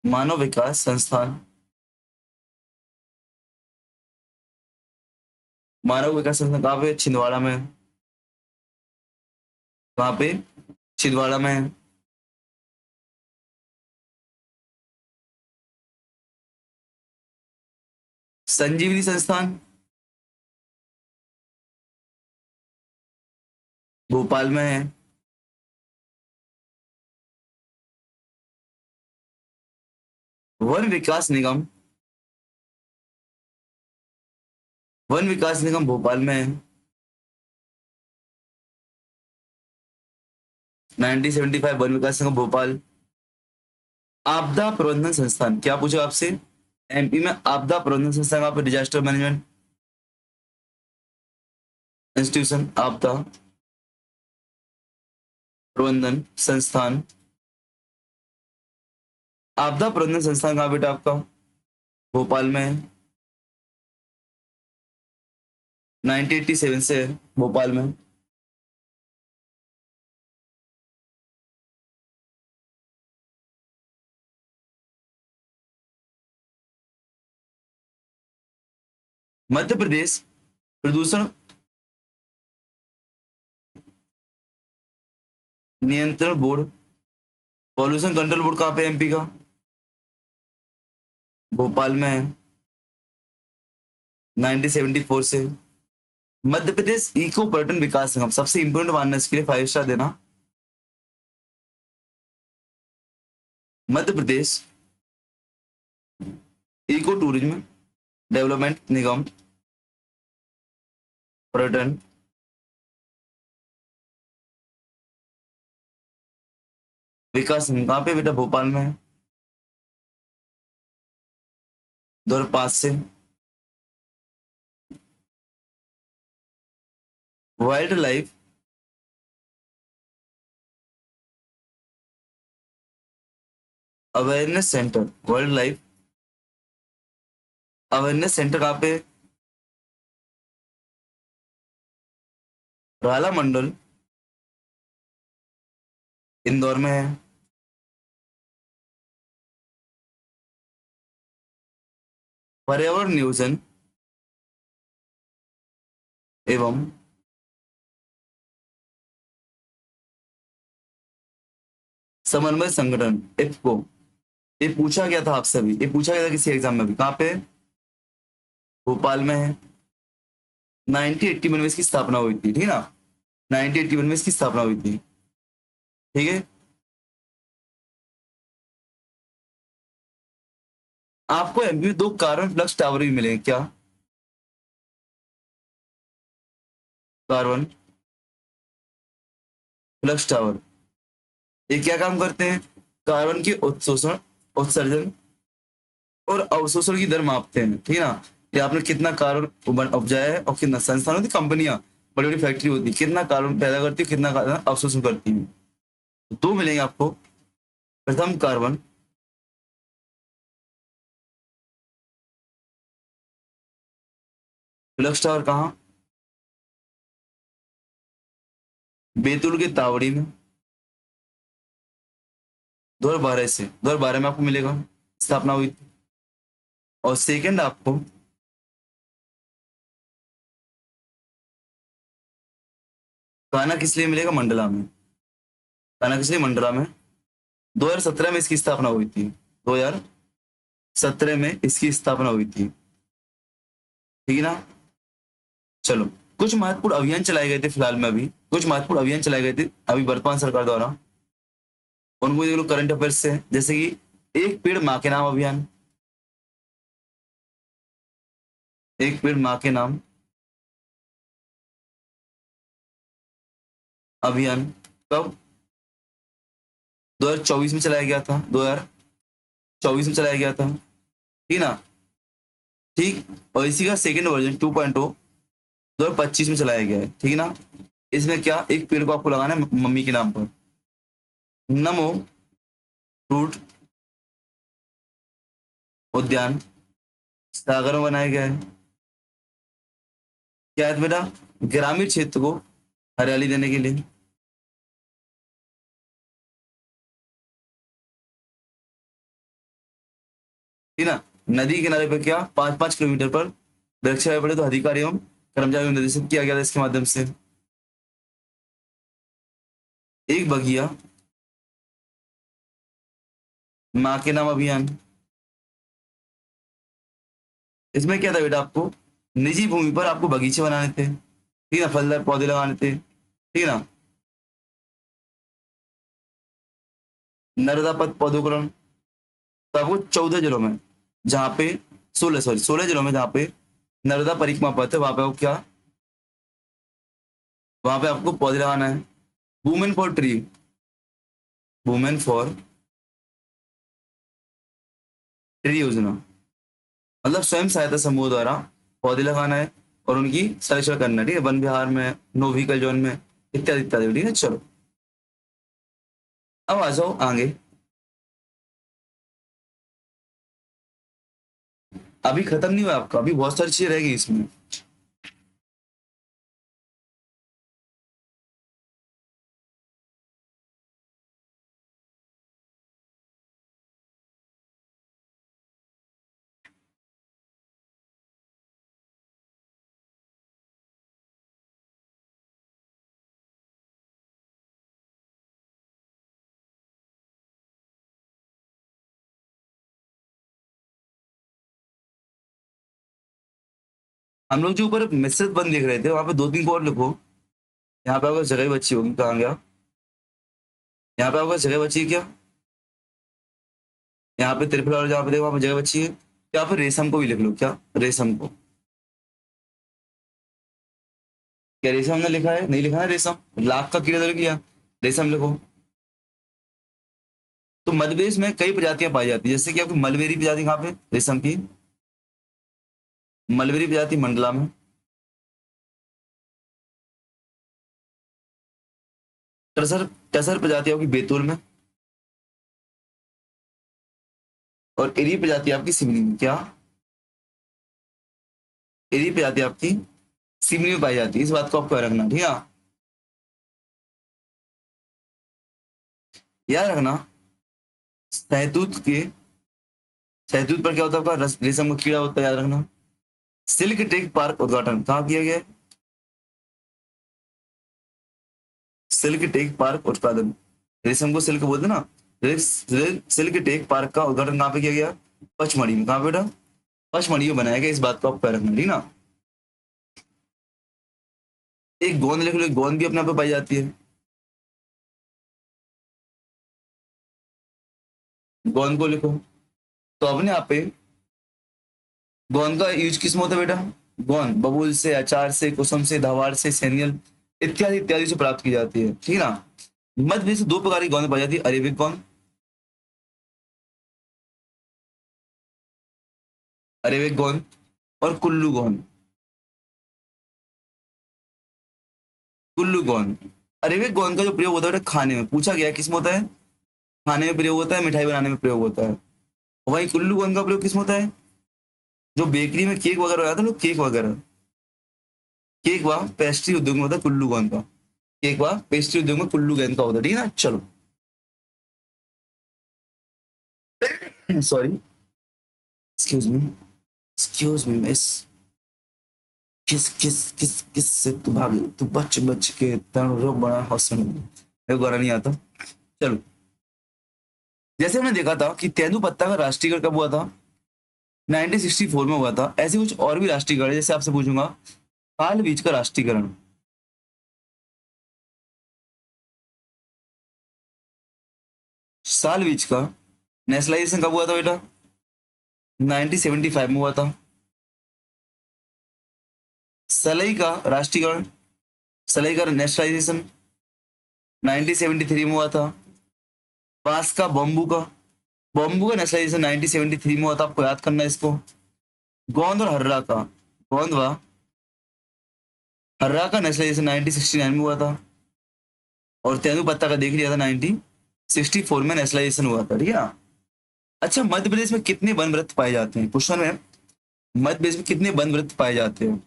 मानव विकास संस्थान, मानव विकास संस्थान कहाँ पे? छिंदवाड़ा में है। कहाँ पे? छिंदवाड़ा में है। संजीवनी संस्थान भोपाल में है। वन विकास निगम, वन विकास निगम भोपाल में है। 1975 वन विकास निगम भोपाल। आपदा प्रबंधन संस्थान, क्या पूछा आपसे? एमपी में आपदा प्रबंधन संस्थान कहाँ पे? डिजास्टर मैनेजमेंट इंस्टीट्यूशन, आपदा प्रबंधन संस्थान। आपदा प्रबंधन संस्थान कहाँ बेटा आपका? भोपाल में है। 1987 से है भोपाल में। मध्य प्रदेश प्रदूषण नियंत्रण बोर्ड, पॉल्यूशन कंट्रोल बोर्ड कहाँ पे? एमपी का भोपाल में है। 1974 से। मध्य प्रदेश इको पर्यटन विकास निगम, सबसे इंपोर्टेंट मानना इसके लिए 5 स्टार देना। Madhya Pradesh eco tourism development निगम पर्यटन विकास निगम कहाँ पे बेटा? भोपाल में है। 2005 से। Wild life awareness centre, wild life awareness centre कहाँ पे? राला मंडल इंदौर में है। पर्यावरण नियोजन एवं समन्वय संगठन, इफ्को, ये पूछा गया था आपसे भी, ये पूछा गया था किसी एग्जाम में भी। कहाँ पे? भोपाल में है। 1981 में इसकी स्थापना हुई थी, ठीक है ना? 1981 में इसकी स्थापना हुई थी, ठीक है। आपको एमपी में 2 कार्बन फ्लक्स टावर भी मिलेंगे, क्या? कार्बन फ्लक्स टावर, ये क्या काम करते हैं? कार्बन के उत्शोषण, उत्सर्जन और अवशोषण की दर मापते हैं, ठीक है ना? ये आपने कितना कार्बन उपजाया है और कितना, संस्थान होती कंपनियां, बड़ी बड़ी फैक्ट्री होती है, कितना कार्बन पैदा करती है, कितना कार्बन अवशोषण करती है। तो 2 मिलेंगे आपको। प्रथम कार्बन फ्लक्स टावर कहाँ? बैतूल के तावड़ी में। 2012 से, 2012 में आपको मिलेगा, स्थापना हुई थी। और सेकंड आपको काना किस लिए मिलेगा? मंडला में। काना किस लिए? मंडला में। 2017 में इसकी स्थापना हुई थी, 2017 में इसकी स्थापना हुई थी, ठीक है ना? चलो, कुछ महत्वपूर्ण अभियान चलाए गए थे फिलहाल में, अभी कुछ महत्वपूर्ण अभियान चलाए गए थे अभी वर्तमान सरकार द्वारा, उनको देख लो करंट अफेयर्स से। जैसे कि एक पेड़ माँ के नाम अभियान, एक पेड़ माँ के नाम अभियान कब 2024 में चलाया गया था, 2024 में चलाया गया था, ठीक ना। ठीक, और इसी का सेकेंड वर्जन 2.0 2025 में चलाया गया है, ठीक है ना। इसमें क्या, एक पेड़ को आपको लगाना है मम्मी के नाम पर। नमो फ्रूट उद्यान सागर में बनाया गया है। क्या है बेटा, ग्रामीण क्षेत्र को हरियाली देने के लिए। ठीक ना। नदी किनारे पर क्या 5-5 किलोमीटर पर वृक्ष लगाए पड़े, तो अधिकारी एवं कर्मचारियों को निर्देशित किया गया था इसके माध्यम से। एक बगिया माँ के नाम अभियान, इसमें क्या था बेटा, आपको निजी भूमि पर आपको बगीचे बनाने थे, ठीक है ना, फलदार पौधे लगाने थे, ठीक है ना। नर्मदा पथ पौधोकरण, तो आपको 14 जिलों में, जहाँ पे 16 जिलों में जहाँ पे नर्मदा परिक्रमा पथ है, वहां पे आपको क्या, वहां पे आपको पौधे लगाना है। Women for tree, women for tree योजना, मतलब स्वयं सहायता समूह द्वारा पौधे लगाना है और उनकी संरक्षण करना है, ठीक है, वन विहार में, नो व्हीकल जोन में, इत्यादि इत्यादि, ठीक है। चलो अब आ जाओ आगे। अभी खत्म नहीं हुआ आपका, अभी बहुत सारी चीजें रहेगी इसमें। हम लोग जो ऊपर मिश्रित वन देख रहे थे, वहां पे 2-3 को और लिखो। यहाँ पे आपको जगह बची होगी, कहाँ गया, यहाँ पे आपको जगह बची है क्या, यहाँ पे त्रिफला और जहाँ पे देखो वहां पे जगह बची है, या फिर रेशम को भी लिख लो, क्या रेशम को, क्या रेशम हमने लिखा है, नहीं लिखा है रेशम, लाख का कीड़ा तो लिख लिया, रेशम लिखो। तो मध्य प्रदेश में कई प्रजातियां पाई जाती है, जैसे कि आपकी मलबेरी प्रजाति कहाँ पे, रेशम की मलबेरी प्रजाति मंडला में, टसर टसर प्रजाति आपकी बैतूल में, और एरी प्रजाति आपकी सिवनी में, क्या एरी प्रजाति आपकी सिवनी में पाई जाती है, इस बात को आपको याद रखना, ठीक है। याद रखना, शहतूत के शहतूत पर क्या होता है, आपका रेशम का कीड़ा होता है, याद रखना। सिल्क टेक पार्क उद्घाटन कहाँ किया गया है, सिल्क टेक पार्क उत्पादन, रेशम को सिल्क बोलते हैं ना, सिल्क टेक पार्क का उद्घाटन कहाँ पे किया गया, पचमढ़ी में, कहाँ पे बेटा, पचमढ़ी में बनाया गया, इस बात को आपको याद रखना, ठीक ना। एक गोंद लिख लो, एक गोंद भी अपने आप पे पाई जाती है, गोंद को लिखो। तो अपने आप पे गोंद का यूज किस में होता है बेटा, गोंद बबूल से, अचार से, कुसुम से, धवार से, सेनियल इत्यादि इत्यादि से प्राप्त की जाती है, ठीक है ना। मध्य प्रदेश से 2 प्रकार की गोंद पाई जाती है, अरेबिक गोंद, अरेबिक गोंद और कुल्लू गोंद, कुल्लू गोंद। अरेबिक गोंद का जो प्रयोग होता है बेटा खाने में, पूछा गया है किस में होता है, खाने में प्रयोग होता है, मिठाई बनाने में प्रयोग होता है। वही कुल्लू गोंद का प्रयोग किस में होता है, जो बेकरी में केक वगैरह बनाते हैं लोग, केक वगैरह, केक व पेस्ट्री उद्योग में होता है कुल्लू गोंद का, केक व पेस्ट्री उद्योग में कुल्लू गोंद का होता है, ठीक है ना। चलो sorry, excuse me, excuse me miss, किस किस किस किस से तू भाग, तू बच बच के तन रो बड़ा हौसल, मेरे को नहीं आता। चलो, जैसे हमने देखा था कि तेंदुपत्ता का राष्ट्रीयकरण कब हुआ था, 1964 में हुआ था। ऐसे कुछ और भी राष्ट्रीयकरण है, जैसे आपसे पूछूंगा काल बीज का राष्ट्रीयकरण, साल बीज का नेशनलाइजेशन कब हुआ था बेटा, 1975 में हुआ था। सलई का राष्ट्रीयकरण, सलई का नेशनलाइजेशन 1973 में हुआ था। बांस का, बॉम्बू का नेशनलाइजेशन 1973 में हुआ था, आपको याद करना है इसको। गोंद और हर्रा का, गोंद व हर्रा का नेशनलाइजेशन 1969 में हुआ था। और तेंदुपत्ता का देख लिया था 1964 में नेशनलाइजेशन हुआ था, ठीक है ना। अच्छा, मध्य प्रदेश में कितने वन वृत्त पाए जाते हैं, क्वेश्चन है मध्य प्रदेश में कितने वन वृत्त पाए जाते हैं।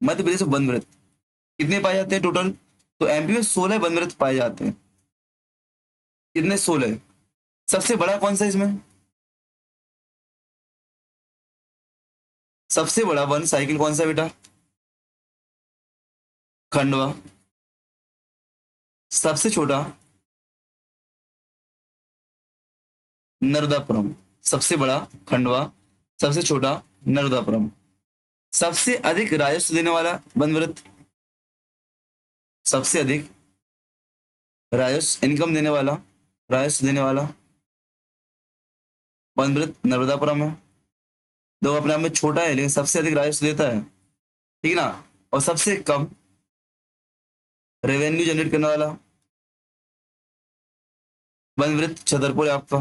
मध्य प्रदेश में वन वृत्त कितने पाए जाते हैं टोटल। तो एमपी में 16 वन वृत्त पाए जाते हैं। कितने, 16। सबसे बड़ा कौन सा इसमें, सबसे बड़ा वन साइकिल कौन सा बेटा, खंडवा। सबसे छोटा नर्मदापुरम। सबसे बड़ा खंडवा, सबसे छोटा नर्मदापुरम। सबसे अधिक राजस्व देने वाला वन वृत्त, सबसे अधिक राजस्व इनकम देने वाला, राजस्व देने वाला वन वृत्त नर्मदापुरम है। दो अपने आप में छोटा है लेकिन सबसे अधिक राजस्व देता है, ठीक ना। और सबसे कम रेवेन्यू जनरेट करने वाला वन वृत्त छतरपुर है आपका,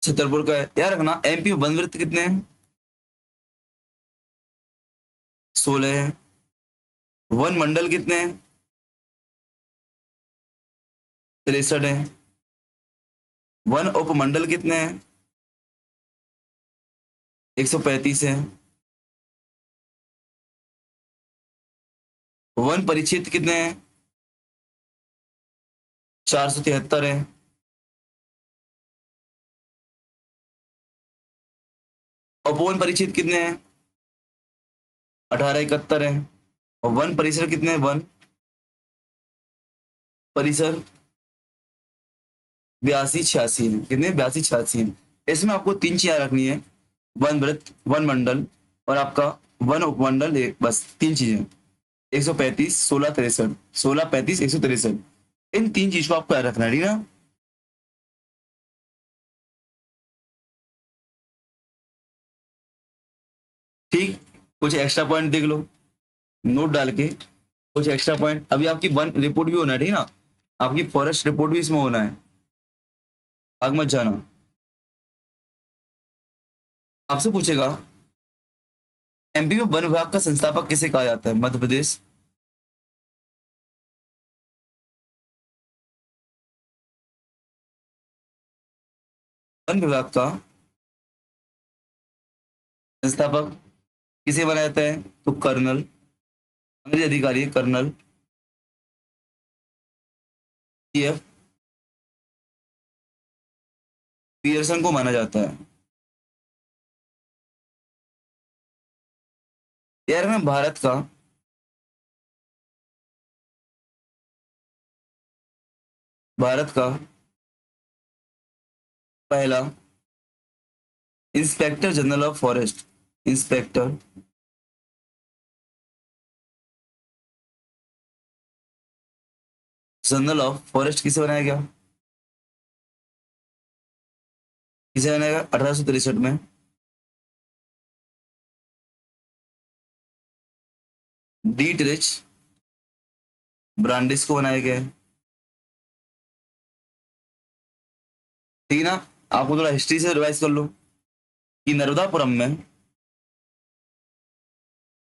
छतरपुर का है। याद रखना एमपी में वन वृत्त कितने हैं, 16 है। वन मंडल कितने हैं, 63 है। वन उपमंडल कितने हैं, 135 है। वन परिक्षेत्र कितने हैं, 473 है। उपवन परिक्षेत्र कितने हैं, 1871 है। और वन परिसर कितने हैं, वन परिसर 82 86 है। कितने, 82 86 है। इसमें आपको तीन चीजें रखनी है, वन वृत्त, वन मंडल और आपका वन उपमंडल, एक बस तीन चीजें। 135, 16 63, 16 35 163, इन तीन चीज को आपको याद रखना है, ठीक है ना। ठीक, कुछ एक्स्ट्रा पॉइंट देख लो नोट डाल के, कुछ एक्स्ट्रा पॉइंट। अभी आपकी वन रिपोर्ट भी होना है, ठीक है ना। आपकी फॉरेस्ट रिपोर्ट भी इसमें होना है, आग मत जाना। आपसे पूछेगा एमपी में वन विभाग का संस्थापक किसे कहा जाता है, मध्य प्रदेश। वन विभाग का संस्थापक किसे बनाया जाता है, तो कर्नल, अंग्रेज अधिकारी कर्नल एफ पियर्सन को माना जाता है। यार में भारत का पहला inspector general of forest, inspector general of forest किसे बनाया गया, किसे बनाया गया 1863 में, डीटरिच ब्रांडिस को बनाया गया है, ठीक है ना। आपको थोड़ा हिस्ट्री से रिवाइज कर लो कि नर्मदापुरम में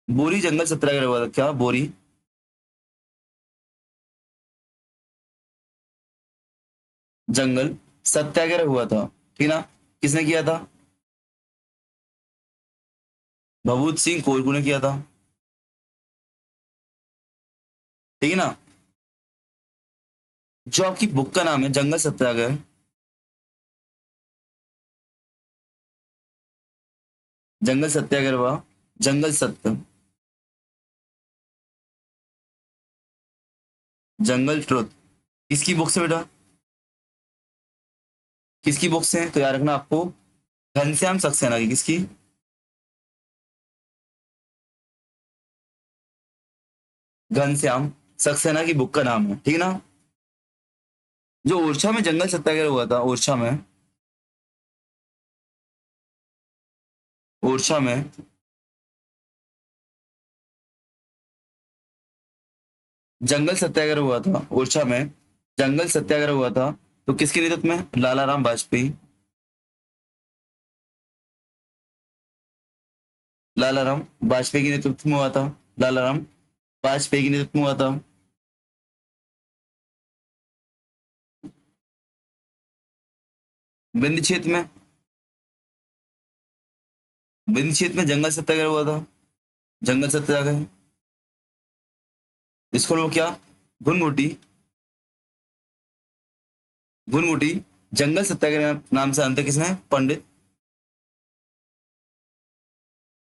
बोरी जंगल सत्याग्रह हुआ था, क्या बोरी जंगल सत्याग्रह हुआ था, ठीक ना। किसने किया था, भभूत सिंह कोरकू ने किया था, ठीक है ना। जो आपकी बुक का नाम है जंगल सत्याग्रह, जंगल सत्याग्रह हुआ, जंगल सत्य, जंगल ट्रुथ, किसकी बुक से बेटा, किसकी बुक से है, तो याद रखना आपको घनश्याम सक्सेना की, किसकी, घनश्याम सक्सेना की बुक का नाम है, ठीक है ना। जो ओरछा में जंगल सत्याग्रह हुआ था, ओरछा में, ओरछा में जंगल सत्याग्रह हुआ था, ओरछा में जंगल सत्याग्रह हुआ था, तो किसके नेतृत्व में? लाला राम वाजपेयी, लाला राम वाजपेयी के नेतृत्व में हुआ था, लाला राम वाजपेयी के नेतृत्व में हुआ था। विंध्य क्षेत्र में, विंध्य क्षेत्र में जंगल सत्याग्रह हुआ था, जंगल सत्याग्रह, इसको लोग क्या, घुनमुटी, घुनमुटी जंगल सत्याग्रह नाम से अंत किसने? पंडित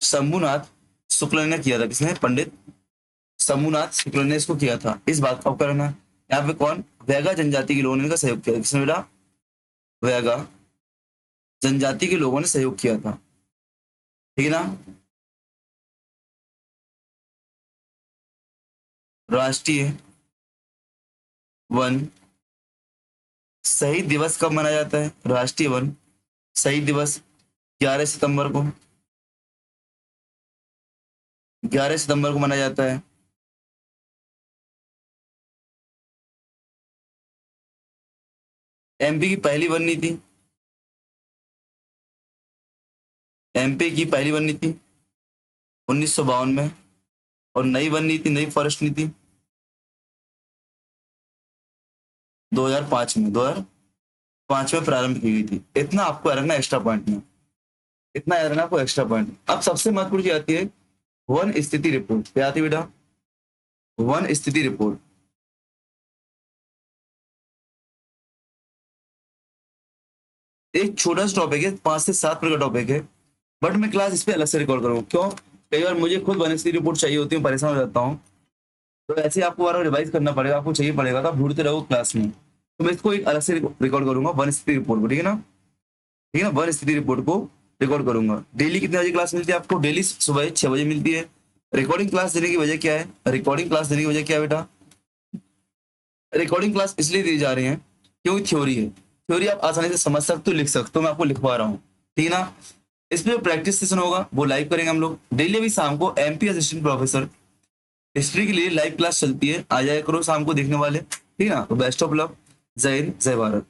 शंभुनाथ शुक्ल ने किया था। किसने? पंडित शंभुनाथ शुक्ल ने इसको किया था। इस बात को करना, यहाँ पे कौन? वैगा जनजाति के लोगों ने इनका सहयोग किया। किसने बेटा? वैगा जनजाति के लोगों ने सहयोग किया था, ठीक है ना। राष्ट्रीय वन शहीद दिवस कब मनाया जाता है? राष्ट्रीय वन शहीद दिवस 11 सितंबर को, 11 सितंबर को मनाया जाता है। एमपी की पहली वन नीति, एमपी की पहली वन नीति 1952 में, और नई वन नीति, नई फॉरेस्ट नीति 2005 में, 2005 में प्रारंभ की गई थी। इतना आपको याद रखना एक्स्ट्रा पॉइंट में, इतना याद रखना आपको एक्स्ट्रा पॉइंट। अब सबसे महत्वपूर्ण चीज आती है वन स्थिति रिपोर्ट। क्या आती है बेटा? वन स्थिति रिपोर्ट। एक छोटा सा टॉपिक है, 5 से 7 मिनट का टॉपिक है, बट मैं क्लास इस पे अलग से रिकॉर्ड करूंगा। क्यों? कई बार मुझे खुद वन स्थिति रिपोर्ट चाहिए होती है, परेशान हो जाता हूँ, तो ऐसे आपको बार रिवाइज करना पड़ेगा, आपको चाहिए पड़ेगा, तो आप ढूंढते रहो क्लास में। तो मैं इसको एक अलग से रिकॉर्ड करूंगा, वन स्थिति रिपोर्ट को, ठीक है ना, ठीक है ना। वन स्थिति रिपोर्ट को रिकॉर्ड करूंगा। डेली कितने बजे क्लास मिलती है आपको? डेली सुबह 6 बजे मिलती है। रिकॉर्डिंग क्लास देने की वजह क्या है? रिकॉर्डिंग क्लास देने की वजह क्या है बेटा? रिकॉर्डिंग क्लास इसलिए दी जा रही है क्योंकि थ्योरी है, थ्योरी आप आसानी से समझ सकते हो, लिख सकते हो, मैं आपको लिखवा रहा हूँ, ठीक है ना। इसमें जो प्रैक्टिस सेशन होगा वो लाइव करेंगे हम लोग डेली। अभी शाम को एमपी असिस्टेंट प्रोफेसर हिस्ट्री के लिए लाइव क्लास चलती है, आ जाया करो शाम को देखने वाले, ठीक है ना। तो बेस्ट ऑफ लक, जय हिंद, जय भारत।